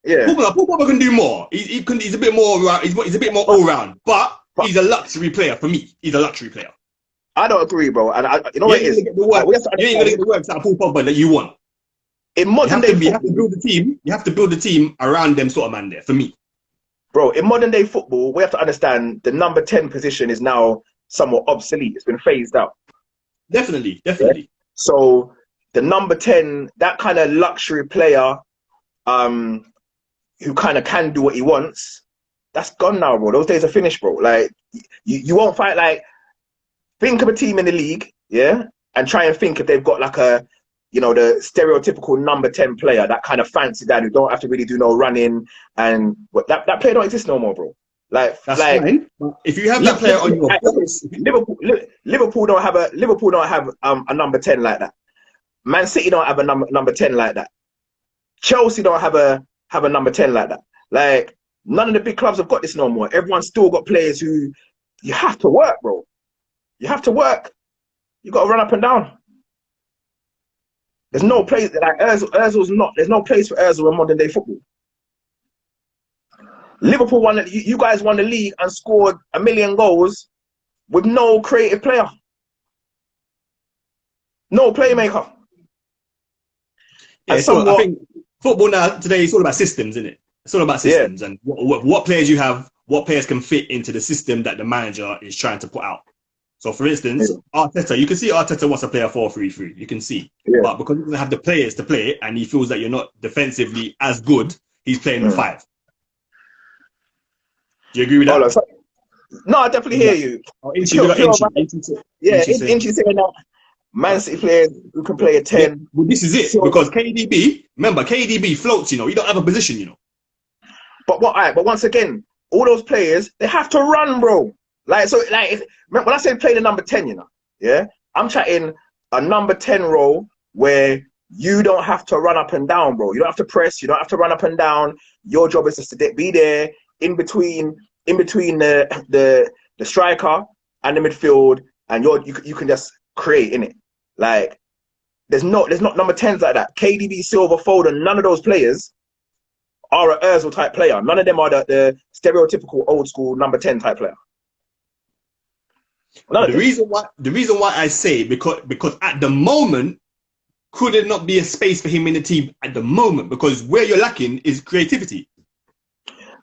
A: Yeah. Paul Pogba can do more. He's a bit more. He's a bit more all round. But he's a luxury player for me. He's a luxury player.
B: I don't agree, bro. And you know what it is? You ain't
A: gonna get the works out of Paul Pogba that you want.
B: In modern day football,
A: you have to build the team. You have to build the team around them sort of man there. For me,
B: bro. In modern day football, we have to understand the number 10 position is now somewhat obsolete. It's been phased out.
A: Definitely.
B: Yeah? So the number 10, that kind of luxury player, who kind of can do what he wants, that's gone now, bro. Those days are finished, bro. Like, you won't fight. Like, think of a team in the league, yeah, and try and think if they've got like a, you know, the stereotypical number 10 player, that kind of fancy dad who don't have to really do no running, and that player don't exist no more, bro. Like,
A: that's fine. If you have that player on your books,
B: Liverpool don't have a number 10 like that. Man City don't have a number 10 like that. Chelsea don't have a number 10 like that. Like, none of the big clubs have got this no more. Everyone's still got players who you have to work, bro. You have to work. You got to run up and down. There's no place like Ozil's not. There's no place for Ozil in modern day football. Liverpool won. You guys won the league and scored 1 million goals with no creative player, no playmaker.
A: Yeah, so I think football now today is all about systems, isn't it? It's all about systems and what players you have, what players can fit into the system that the manager is trying to put out. So, for instance, Arteta, you can see Arteta wants to play a 4-3-3. You can see. But because he doesn't have the players to play it and he feels that you're not defensively as good, he's playing the 5. Do you agree with that?
B: No, I definitely hear you. Inchy saying that Man City players who can play a 10.
A: Yeah, well, this is it. Because KDB floats, you know. You don't have a position, you know.
B: But once again, all those players, they have to run, bro. Like, so, like, when I say play the number 10, you know, yeah, I'm chatting a number 10 role where you don't have to run up and down, bro. You don't have to press. You don't have to run up and down. Your job is just to be there in between the striker and the midfield, and you can just create in it. Like, there's not number 10s like that. KDB, Silva, Foden, none of those players are an Ozil type player. None of them are the stereotypical old school number 10 type player.
A: The reason why I say because at the moment, could it not be a space for him in the team at the moment? Because where you're lacking is creativity.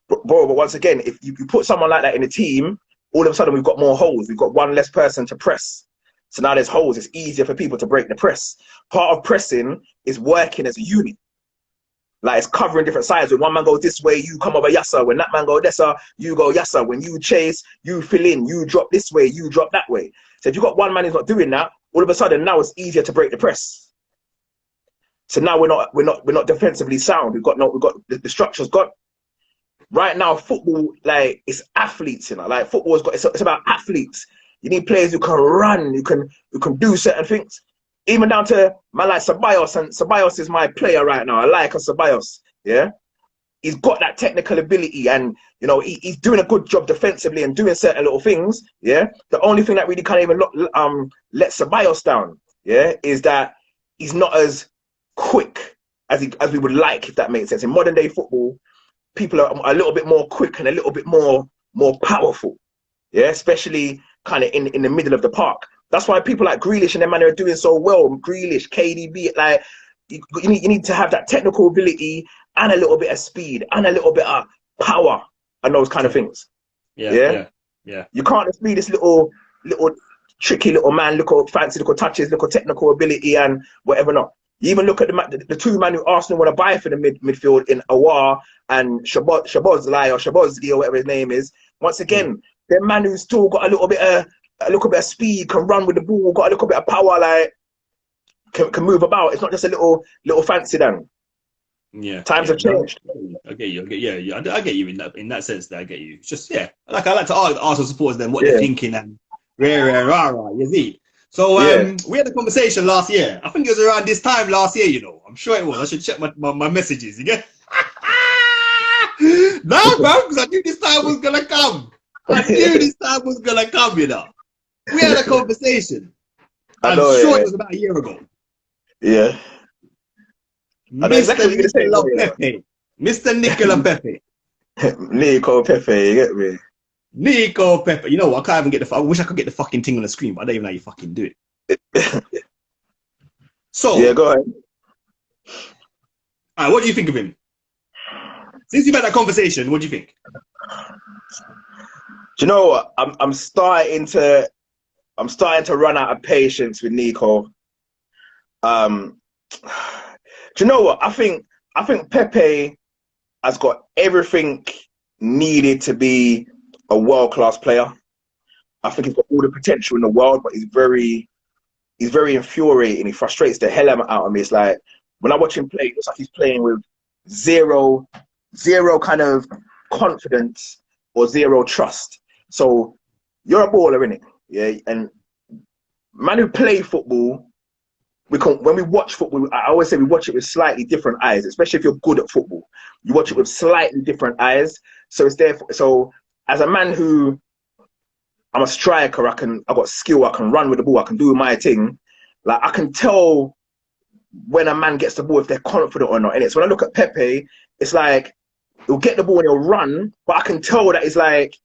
B: Bro, but once again, if you put someone like that in the team, all of a sudden we've got more holes. We've got one less person to press. So now there's holes. It's easier for people to break the press. Part of pressing is working as a unit. Like, it's covering different sides. When one man goes this way, you come over yassa. When that man goes dessa, you go yassa. When you chase, you fill in. You drop this way, you drop that way. So if you've got one man who's not doing that, all of a sudden now it's easier to break the press. So now we're not defensively sound. We've got the structure's got. Right now, football, like, it's athletes, you know. Like, football's got it's about athletes. You need players who can run, who can do certain things. Even down to man like Ceballos, and Ceballos is my player right now. I like a Ceballos, yeah. He's got that technical ability, and you know he's doing a good job defensively and doing certain little things, yeah. The only thing that really can't even let Ceballos down, yeah, is that he's not as quick as we would like, if that makes sense. In modern day football, people are a little bit more quick and a little bit more powerful, yeah, especially kind of in the middle of the park. That's why people like Grealish and them man are doing so well. Grealish, KDB, like, you need to have that technical ability and a little bit of speed and a little bit of power and those kind of things. Yeah. You can't just be this little tricky little man, little fancy little touches, little technical ability and whatever not. You even look at the two men who Arsenal want to buy for the midfield in Awar and Shabozlai or Shabozgi or whatever his name is. Once again, they're man who's still got a little bit of speed, can run with the ball, got a little bit of power, like can move about. It's not just a little fancy then.
A: Yeah,
B: times have changed.
A: I get you. I get you in that sense. That I get you. It's just I like to ask Arsenal supporters then what they're thinking and you see. So we had a conversation last year. I think it was around this time last year. You know, I'm sure it was. I should check my messages. You get? No, bro, because I knew this time was gonna come. You know. We had a conversation. I'm sure it was about a year ago.
B: Yeah.
A: Mr. Nicola Pepe. Mr. Nicola Pepe.
B: Nico Pepe, you get me?
A: Nico Pepe. You know what? I can't even get I wish I could get the fucking thing on the screen, but I don't even know how you fucking do it. So.
B: Yeah, go ahead.
A: Alright, what do you think of him? Since you've had that conversation, what do you think?
B: Do you know what? I'm starting to run out of patience with Nico. Do you know what? I think Pepe has got everything needed to be a world-class player. I think he's got all the potential in the world, but he's very infuriating. He frustrates the hell out of me. It's like when I watch him play, it looks like he's playing with zero kind of confidence or zero trust. So you're a baller, innit? Yeah, and man who play football, when we watch football, I always say we watch it with slightly different eyes, especially if you're good at football. You watch it with slightly different eyes. So it's there. So as a man who, I'm a striker, I got skill, I can run with the ball, I can do my thing. Like I can tell when a man gets the ball if they're confident or not. And it's when I look at Pepe, it's like he'll get the ball and he'll run, but I can tell that it's like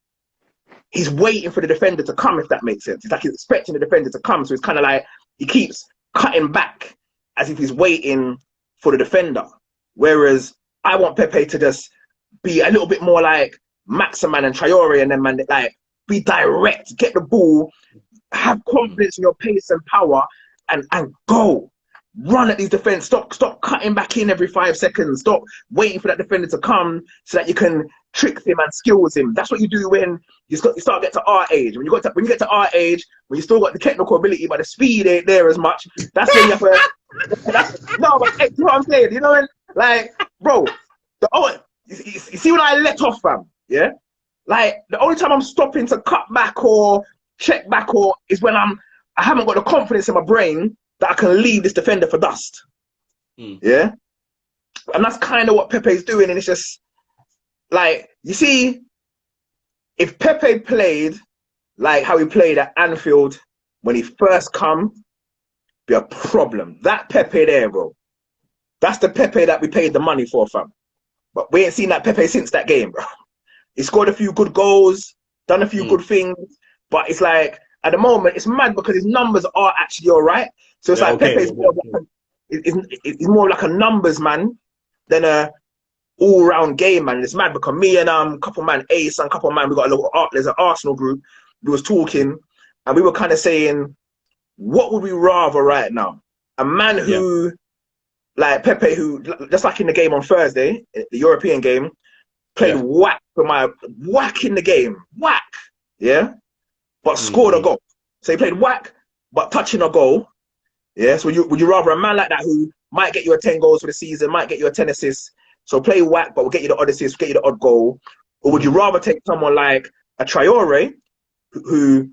B: he's waiting for the defender to come, if that makes sense. It's like he's expecting the defender to come. So it's kind of like he keeps cutting back as if he's waiting for the defender. Whereas I want Pepe to just be a little bit more like Maximan and Traore and then man, like be direct, get the ball, have confidence in your pace and power and go. Run at these defenders. Stop cutting back in every 5 seconds. Stop waiting for that defender to come so that you can trick him and skills him. That's what you do when you start to get to our age. When you get to our age, when you still got the technical ability, but the speed ain't there as much. That's when you have to. No, but hey, you know what I'm saying? You know when, like, bro, you see when I let off, fam? Yeah, like the only time I'm stopping to cut back or check back is when I haven't got the confidence in my brain that I can leave this defender for dust. Yeah? And that's kind of what Pepe's doing. And it's just like, you see, if Pepe played like how he played at Anfield when he first come, be a problem. That Pepe there, bro. That's the Pepe that we paid the money for, fam. But we ain't seen that Pepe since that game, bro. He scored a few good goals, done a few good things, but it's like, at the moment, it's mad because his numbers are actually all right. So it's like Pepe's more he's more like a numbers man than a all-round game man. It's mad because me and couple man Ace and couple man, we got there's an Arsenal group. We was talking and we were kind of saying, what would we rather right now? A man who, like Pepe, who just like in the game on Thursday, the European game, played whack in the game, but scored a goal. So he played whack, but touching a goal. Yeah, so would you rather a man like that who might get you a 10 goals for the season, might get you a 10 assists, so play whack, but will get you the odd assist, get you the odd goal? Or would you rather take someone like a Traore, who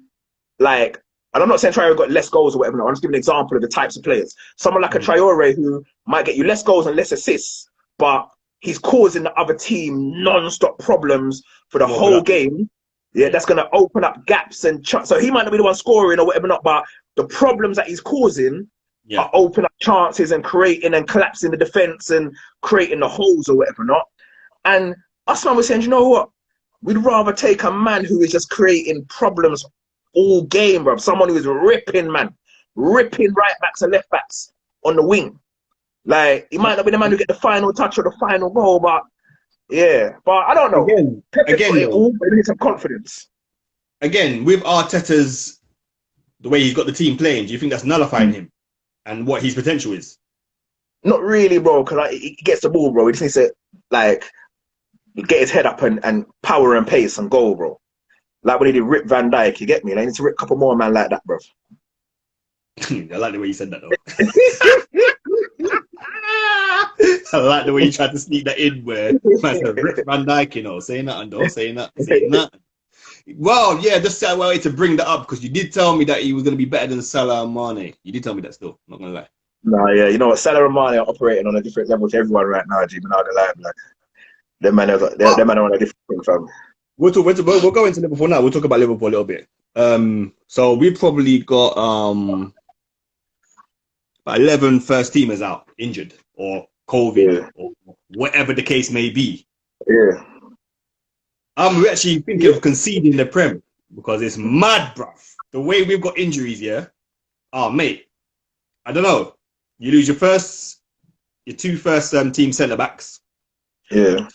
B: like, and I'm not saying Traore got less goals or whatever, no, I'm just giving an example of the types of players. Someone like a Traore who might get you less goals and less assists, but he's causing the other team non-stop problems for the whole game. Yeah, that's going to open up gaps and so he might not be the one scoring or whatever not, but the problems that he's causing are opening up chances and creating and collapsing the defense and creating the holes or whatever not. And us man was saying, you know what? We'd rather take a man who is just creating problems all game, bro. Someone who is ripping right backs and left backs on the wing. Like, he might not be the man who get the final touch or the final goal, but yeah. But I don't know. Pepe's got
A: Again,
B: it all, but he needs some confidence.
A: again, with Arteta's the way he's got the team playing, do you think that's nullifying him and what his potential is?
B: Not really, bro, because like, he gets the ball, bro. He just needs to, like, get his head up and power and pace and goal, bro. Like when he did Rip Van Dijk, you get me? Like, he needs to rip a couple more man like that, bro.
A: I like the way you said that, though. I like the way you tried to sneak that in where man said Rip Van Dijk, you know, saying that and don't saying that, saying that. Well, yeah, just a way to bring that up because you did tell me that he was going to be better than Salah and Mane. You did tell me that still, not going to lie.
B: No, yeah, you know what? Salah and Mane are operating on a different level to everyone right now, G. Not gonna lie, like, them man are on a different thing, fam.
A: We'll go into Liverpool now. We'll talk about Liverpool a little bit. So we've probably got about 11 first teamers out injured or COVID or whatever the case may be.
B: Yeah.
A: We're actually thinking of conceding the Prem because it's mad, bruv. The way we've got injuries, yeah. Oh, mate. I don't know. You lose your two first team centre backs.
B: Yeah.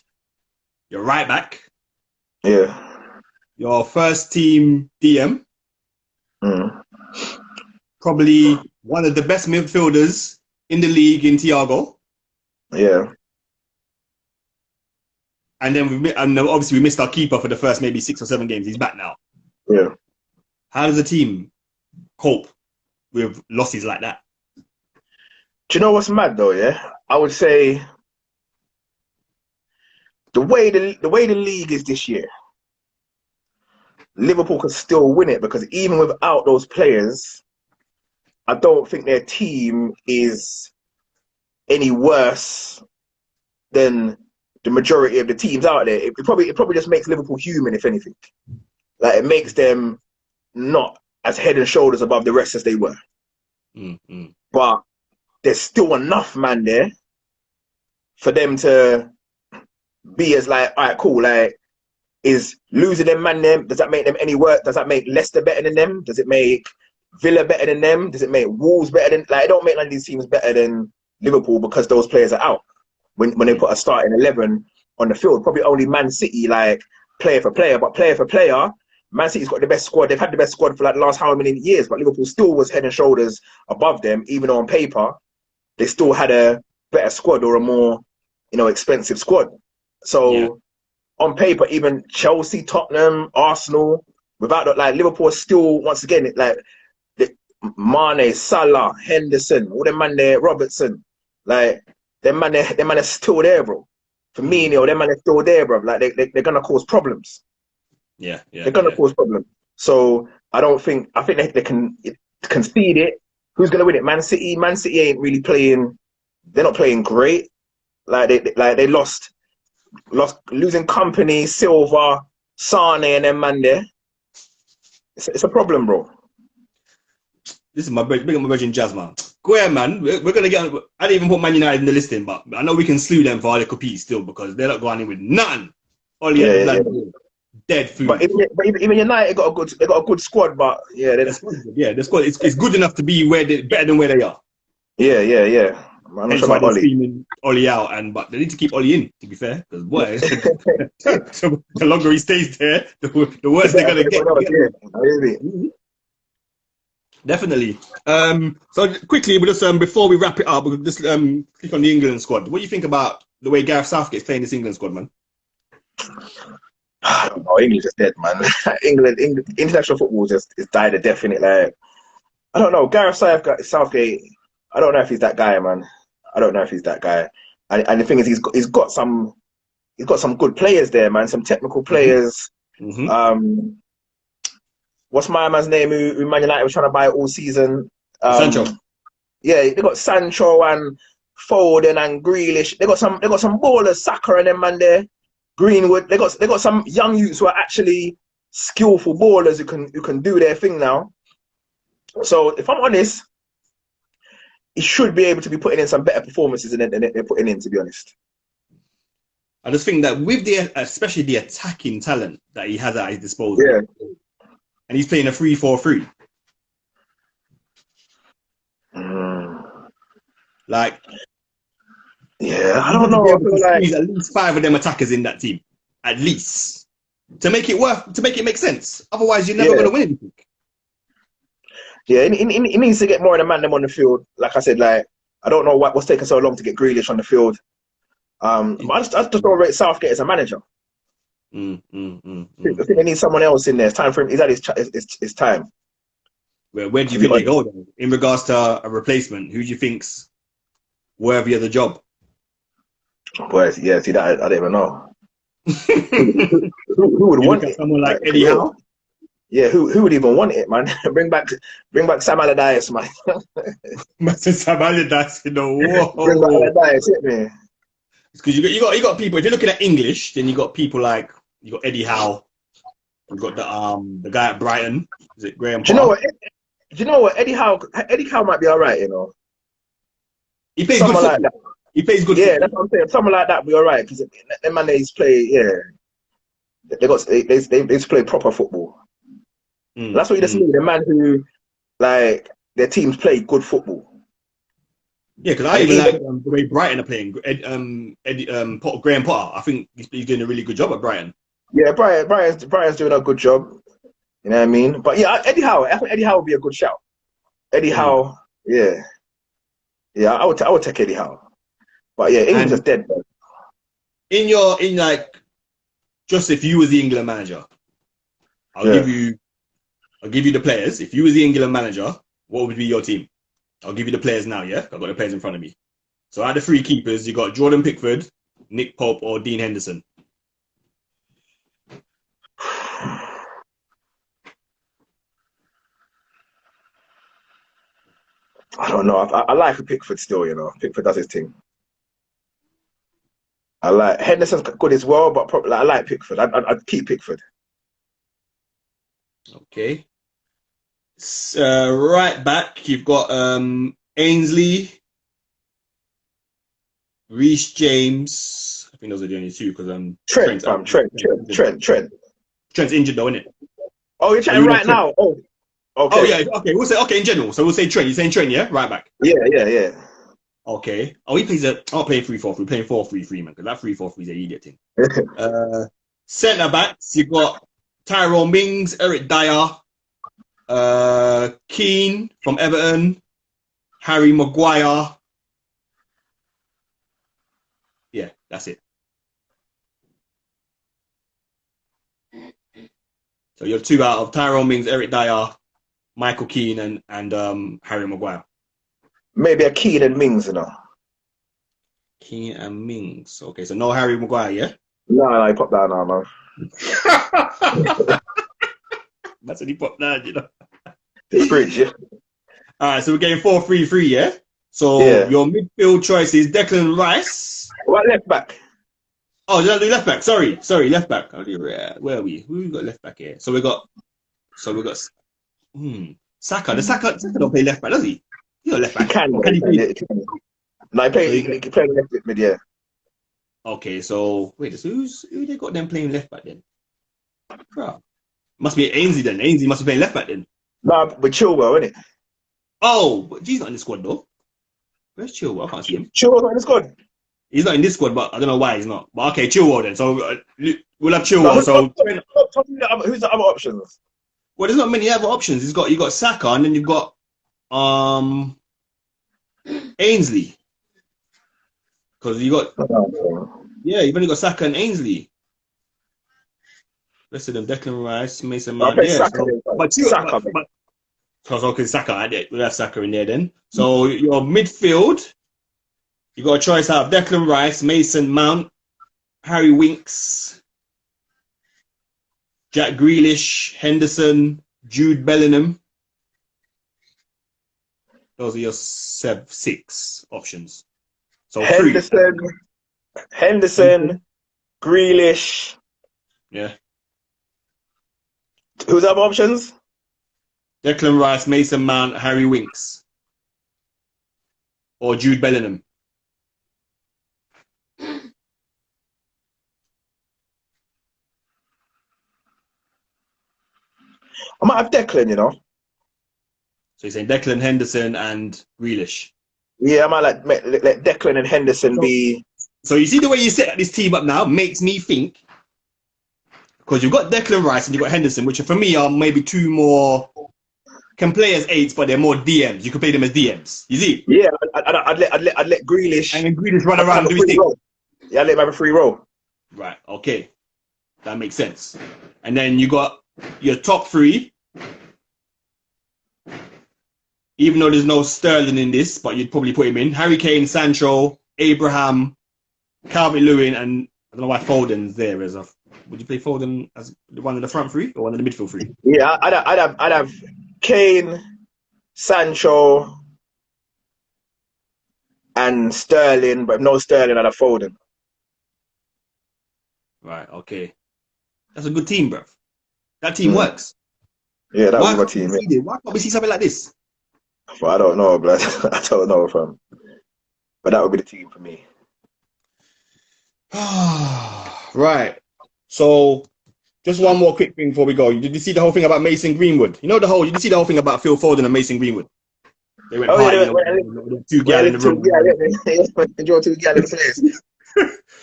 A: Your right back.
B: Yeah.
A: Your first team DM. Probably one of the best midfielders in the league in Thiago.
B: Yeah.
A: And then obviously we missed our keeper for the first maybe 6 or 7 games. He's back now.
B: Yeah.
A: How does a team cope with losses like that?
B: Do you know what's mad though? Yeah, I would say the way the league is this year, Liverpool could still win it because even without those players, I don't think their team is any worse than the majority of the teams out there. It probably just makes Liverpool human, if anything. Like it makes them not as head and shoulders above the rest as they were. But there's still enough man there for them to be as like, all right, cool. Like, is losing them man them? Does that make them any worse? Does that make Leicester better than them? Does it make Villa better than them? Does it make Wolves better than? Like, it don't make none of these teams better than Liverpool because those players are out. When they put a starting 11 on the field, probably only Man City like player for player, but player for player, Man City's got the best squad. They've had the best squad for like the last how many years, but Liverpool still was head and shoulders above them, even though on paper they still had a better squad or a more, expensive squad. So on paper, even Chelsea, Tottenham, Arsenal, without that, like Liverpool still once again like Mane, Salah, Henderson, all them man there, Robertson, like them man are still there, bro. For me, them man are still there, bro. Like they're gonna cause problems. They're gonna cause problems. So I think they can concede it. Who's gonna win it? Man City. Man City ain't really playing. They're not playing great. Like they lost losing company, Silva, Sane, and them man there. It's a problem, bro.
A: This is my big virgin Jasmine. Go ahead, man. We're gonna get. I didn't even put Man United in the listing, but I know we can slew them for all they compete still because they're not going in with nothing. Dead food.
B: But even United got a good squad, but the
A: squad it's good enough to be better than where they are.
B: Yeah. I'm not sure about Ollie.
A: Screaming Ollie out, but they need to keep Ollie in. To be fair, because boy, the longer he stays there, the worse they're gonna get. Definitely. So quickly, we'll just before we wrap it up, we'll just click on the England squad. What do you think about the way Gareth Southgate's playing this England squad, man?
B: I don't know, England's just dead, man. England, international football just is died a death in it. Like, I don't know, Gareth Southgate. I don't know if he's that guy, man. I don't know if he's that guy. And the thing is, he's got some good players there, man. Some technical players. What's my man's name? Who Man United was trying to buy all season?
A: Sancho.
B: Yeah, they got Sancho and Foden and Grealish. They got some ballers, Saka and them man there. Greenwood. They got some young youths who are actually skillful ballers who can do their thing now. So if I'm honest, he should be able to be putting in some better performances than they're putting in, to be honest.
A: I just think that with especially the attacking talent that he has at his disposal, and he's playing a 3-4-3. Like,
B: Yeah, I
A: You
B: don't
A: need to be
B: know. I
A: able to
B: feel like
A: squeeze at least 5 of them attackers in that team, at least, to make it make sense. Otherwise, you're never
B: yeah,
A: going to win anything.
B: yeah. He needs to get more of the man them on the field. Like I said, like I don't know what's taking so long to get Grealish on the field. But I just don't rate Southgate as a manager. I think they need someone else in there. It's time for him. He's had his time.
A: Where do
B: To
A: you
B: be
A: think they
B: honest,
A: go then? In regards to a replacement? Who do you think's worthy of the job?
B: boys. Yeah, see that I don't even know. Who would
A: You look
B: want
A: at
B: it?
A: someone like
B: Like for
A: Eddie
B: real.
A: Howe.
B: Yeah, who would even want it, man? bring back Sam Allardyce, man.
A: Master Sabalidas, you know,
B: Bring back
A: whoa.
B: Allardyce, hit me.
A: Because you got people. If you're looking at English, then you got people like you got Eddie Howe. You got the guy at Brighton. Is it Graham
B: Do you know
A: Potter?
B: what? Do you know what? Eddie Howe might be all right, you know.
A: He plays good
B: Someone like
A: football.
B: that.
A: He plays good
B: Yeah,
A: football.
B: that's what I'm saying. Someone like that be all right because them man they play. Yeah, they play proper football. That's what you just
A: Mm.
B: need. A man who like their teams play good football.
A: Yeah, because I
B: And
A: even
B: even
A: like the way Brighton are playing. Graham Potter. I think he's doing a really good job at Brighton.
B: yeah, Brian's doing a good job. You know what I mean? But yeah, Eddie Howe. I think Eddie Howe would be a good shout. Eddie
A: Mm.
B: Howe. Yeah, yeah. I would take Eddie Howe. But yeah, England's
A: And
B: just dead, man.
A: in like just if you was the England manager, I'll give
B: Yeah.
A: you the players. If you was the England manager, what would be your team? I'll give you the players now. Yeah, I've got the players in front of me. So out of the three keepers, you got Jordan Pickford, Nick Pope, or Dean Henderson.
B: I don't know. I like Pickford still. You know, Pickford does his thing. I like Henderson's good as well, but probably I like Pickford. I'd keep Pickford.
A: Okay. Right back, you've got Ainsley, Reece James. I think those are the only two because
B: Trent, fam.
A: Trent's injured though, isn't it?
B: Oh, you're
A: Oh,
B: chatting
A: you love
B: right
A: Trent.
B: now. Oh,
A: Oh
B: okay.
A: yeah, okay. We'll say okay in general. So we'll say Trent. You're saying Trent, yeah? Right back.
B: Yeah.
A: Okay. Oh, he plays a. I'm playing 3-4-3. We're playing 4-3-3, man. Because that 3-4-3 is an idiot thing. Centre backs, you've got Tyrone Mings, Eric Dyer, Keane from Everton, Harry Maguire. Yeah, that's it. So you're two out of Tyrone Mings, Eric Dyer, Michael Keane, and Harry Maguire.
B: Maybe a Keane and Mings, you know.
A: Keane and Mings. Okay, so no Harry Maguire, yeah?
B: No, he popped down now, man.
A: That's what he popped down, you know.
B: The fridge, yeah.
A: All right, so we're getting 4-3-3, yeah? So
B: Yeah.
A: your midfield choice is Declan Rice.
B: What left back?
A: Oh, did I do left back? Sorry, left back. Where are we? Who we got left back here? So we got Saka. Saka don't play left back, does he? He's not left
B: He
A: back.
B: can,
A: Or
B: though.
A: can he play?
B: No,
A: So
B: he can play left mid, yeah.
A: okay, so wait, so who they got them playing left back then? Bro. Must be Ainsley then. Ainsley must be playing left back then.
B: No, but Chilwell, innit?
A: Oh, but he's not in the squad though. Where's Chilwell? I can't see him.
B: Chilwell's not in the squad.
A: He's not in this squad, but I don't know why he's not. But okay, Chilwell then. So we'll have
B: No,
A: Chilwell. So
B: who's the other options?
A: well, there's not many other options. You got Saka, and then you've got Ainsley. Because you've only got Saka and Ainsley. Rest of them, Declan Rice, Mason
B: I'll
A: Mount.
B: play
A: Yeah,
B: Saka.
A: so
B: Saka.
A: okay, Saka. We'll have Saka in there then. So your midfield, you got a choice out of Declan Rice, Mason Mount, Harry Winks, Jack Grealish, Henderson, Jude Bellingham. Those are your 6 options. So
B: Henderson, Grealish.
A: Yeah.
B: Who's the other options?
A: Declan Rice, Mason Mount, Harry Winks, or Jude Bellingham.
B: I might have Declan, you know.
A: So you're saying Declan, Henderson, and Grealish.
B: Yeah, I might let Declan and Henderson be.
A: So you see the way you set this team up now makes me think, because you've got Declan Rice and you've got Henderson, which for me are maybe two more, can play as 8s, but they're more DMs. You can play them as DMs. You see?
B: Yeah, I'd let Grealish.
A: And then Grealish run around and do his thing.
B: Yeah, I'd let him have a free roll.
A: Right, okay. That makes sense. And then you got your top 3. Even though there's no Sterling in this, but you'd probably put him in. Harry Kane, Sancho, Abraham, Calvert-Lewin, and I don't know why Foden's there as a. Would you play Foden as one of the front 3 or one of the midfield 3?
B: Yeah, I'd have Kane, Sancho, and Sterling, but if no Sterling, I'd have Foden.
A: Right, okay. That's a good team, bro. That team works.
B: Yeah, that was my team.
A: Why can't we see something like this?
B: But I don't know, blood. I don't know, fam. But that would be the team for me.
A: Right. So, just one more quick thing before we go. Did you see the whole thing about Mason Greenwood? You did see the whole thing about Phil Foden and Mason Greenwood? They went two gal in the room.
B: Two gal in the place.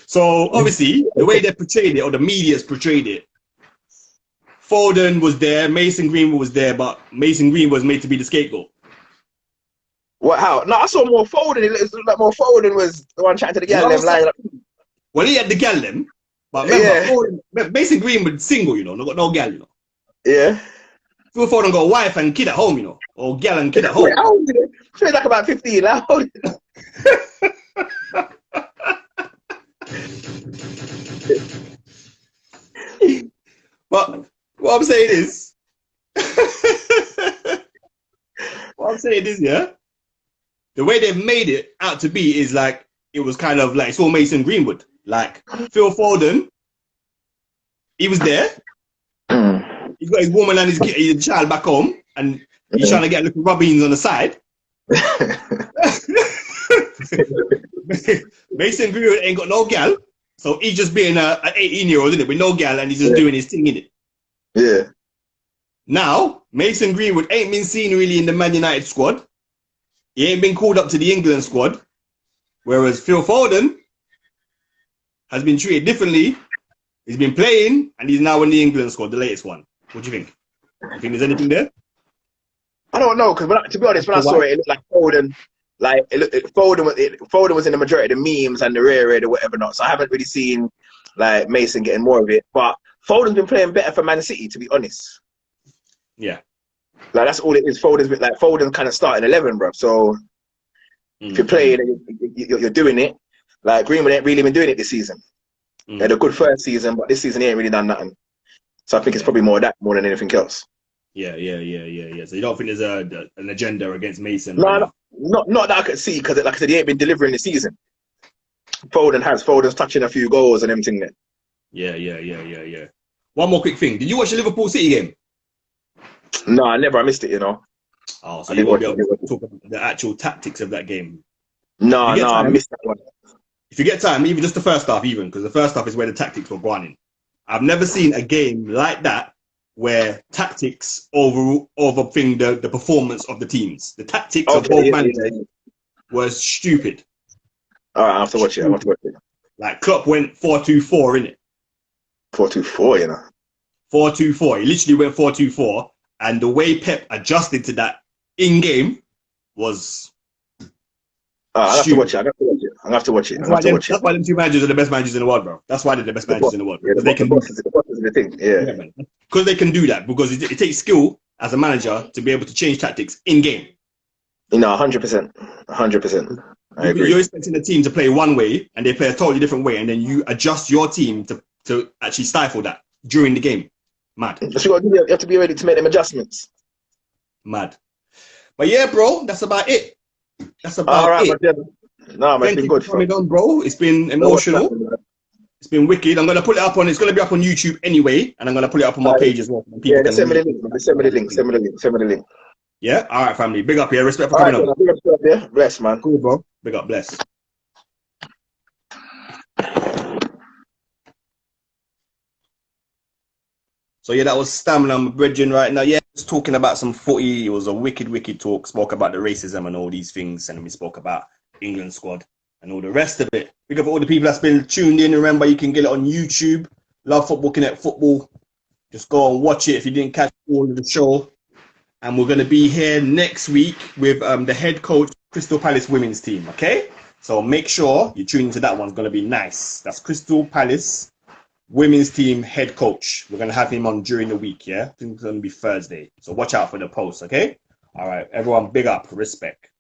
A: So, obviously, the way they portrayed it, or the media's portrayed it, Foden was there, Mason Greenwood was there, but Mason Greenwood was made to be the scapegoat.
B: What? How? No, I saw more Foden. It looked like more Foden was the one chatting to the gal.
A: Well, he had the gal them, but remember, Mason Greenwood single, got no gal,
B: Yeah.
A: Phil Foden got a wife and kid at home, or gal and kid at home.
B: How old is it? I feel like about 15. How old is
A: it? But what I'm saying is, yeah, the way they've made it out to be is like, it was kind of like, it's all Mason Greenwood. Like, Phil Foden, he was there. He's got his woman and his child back home, and he's trying to get little rubbings on the side. Mason Greenwood ain't got no gal, so he's just being an 18-year-old, isn't it, with no gal, and he's just doing his thing, innit?
B: Yeah.
A: Now, Mason Greenwood ain't been seen really in the Man United squad. He ain't been called up to the England squad. Whereas Phil Foden has been treated differently. He's been playing, and he's now in the England squad, the latest one. What do you think? You think there's anything there?
B: I don't know, because to be honest, when I saw it, it looked like Foden. Like Foden was in the majority of the memes and the rare or whatever not. So I haven't really seen like Mason getting more of it. But Foden's been playing better for Man City, to be honest.
A: Yeah.
B: Like that's all it is. Foden's kind of starting 11, bro. So if you're playing, you're doing it. Like Greenwood ain't really been doing it this season. He had a good first season, but this season he ain't really done nothing. So I think it's probably more that more than anything else.
A: Yeah. So you don't think there's an agenda against Mason?
B: No, not that I could see, because like I said, he ain't been delivering the season. Foden's touching a few goals and everything there.
A: Yeah. One more quick thing. Did you watch the Liverpool City game?
B: No, I missed it,
A: Oh, so you won't be able to talk about the actual tactics of that game.
B: No, I missed that one.
A: If you get time, even just the first half, because the first half is where the tactics were going in. I've never seen a game like that where tactics overthink the performance of the teams. The tactics of both managers was stupid.
B: All right, I have to watch it.
A: Like Klopp went 4-2-4 in it.
B: 4-2-4,
A: 4-2-4. He literally went 4-2-4, and the way Pep adjusted to that in game was.
B: I have to watch it. I have to watch it.
A: That's why them two managers are the best managers in the world, bro. That's why they're the best managers in the world.
B: Yeah,
A: they can do
B: the thing. Yeah,
A: man. Because they can do that. Because it takes skill as a manager to be able to change tactics in game.
B: 100%. 100%. I agree.
A: You're expecting the team to play one way, and they play a totally different way, and then you adjust your team to actually stifle that during the game. Mad.
B: So you have to be ready to make them adjustments.
A: Mad. But yeah, bro, that's about it. That's about it.
B: No, man,
A: Thank you for coming on, bro. It's been emotional. It's been wicked. I'm gonna put it up on. It's gonna be up on YouTube anyway, and I'm gonna put it up on my page as well.
B: Yeah, send me the link.
A: Yeah. All right, family. Big up here. Respect for coming on.
B: Big up, yeah. Bless, man.
A: Cool, bro. Big up. Bless. So yeah, that was Stamina, my brethren, right now. Yeah, just talking about some footy. It was a wicked talk. Spoke about the racism and all these things, and we spoke about England squad and all the rest of it. Big up all the people that's been tuned in. Remember, you can get it on YouTube. Love Football, Connect Football. Just go and watch it if you didn't catch all of the show. And we're going to be here next week with the head coach, Crystal Palace women's team, okay? So make sure you tune into that one. It's going to be nice. That's Crystal Palace women's team head coach. We're going to have him on during the week, yeah? I think it's going to be Thursday. So watch out for the post, okay? All right, everyone, big up, respect.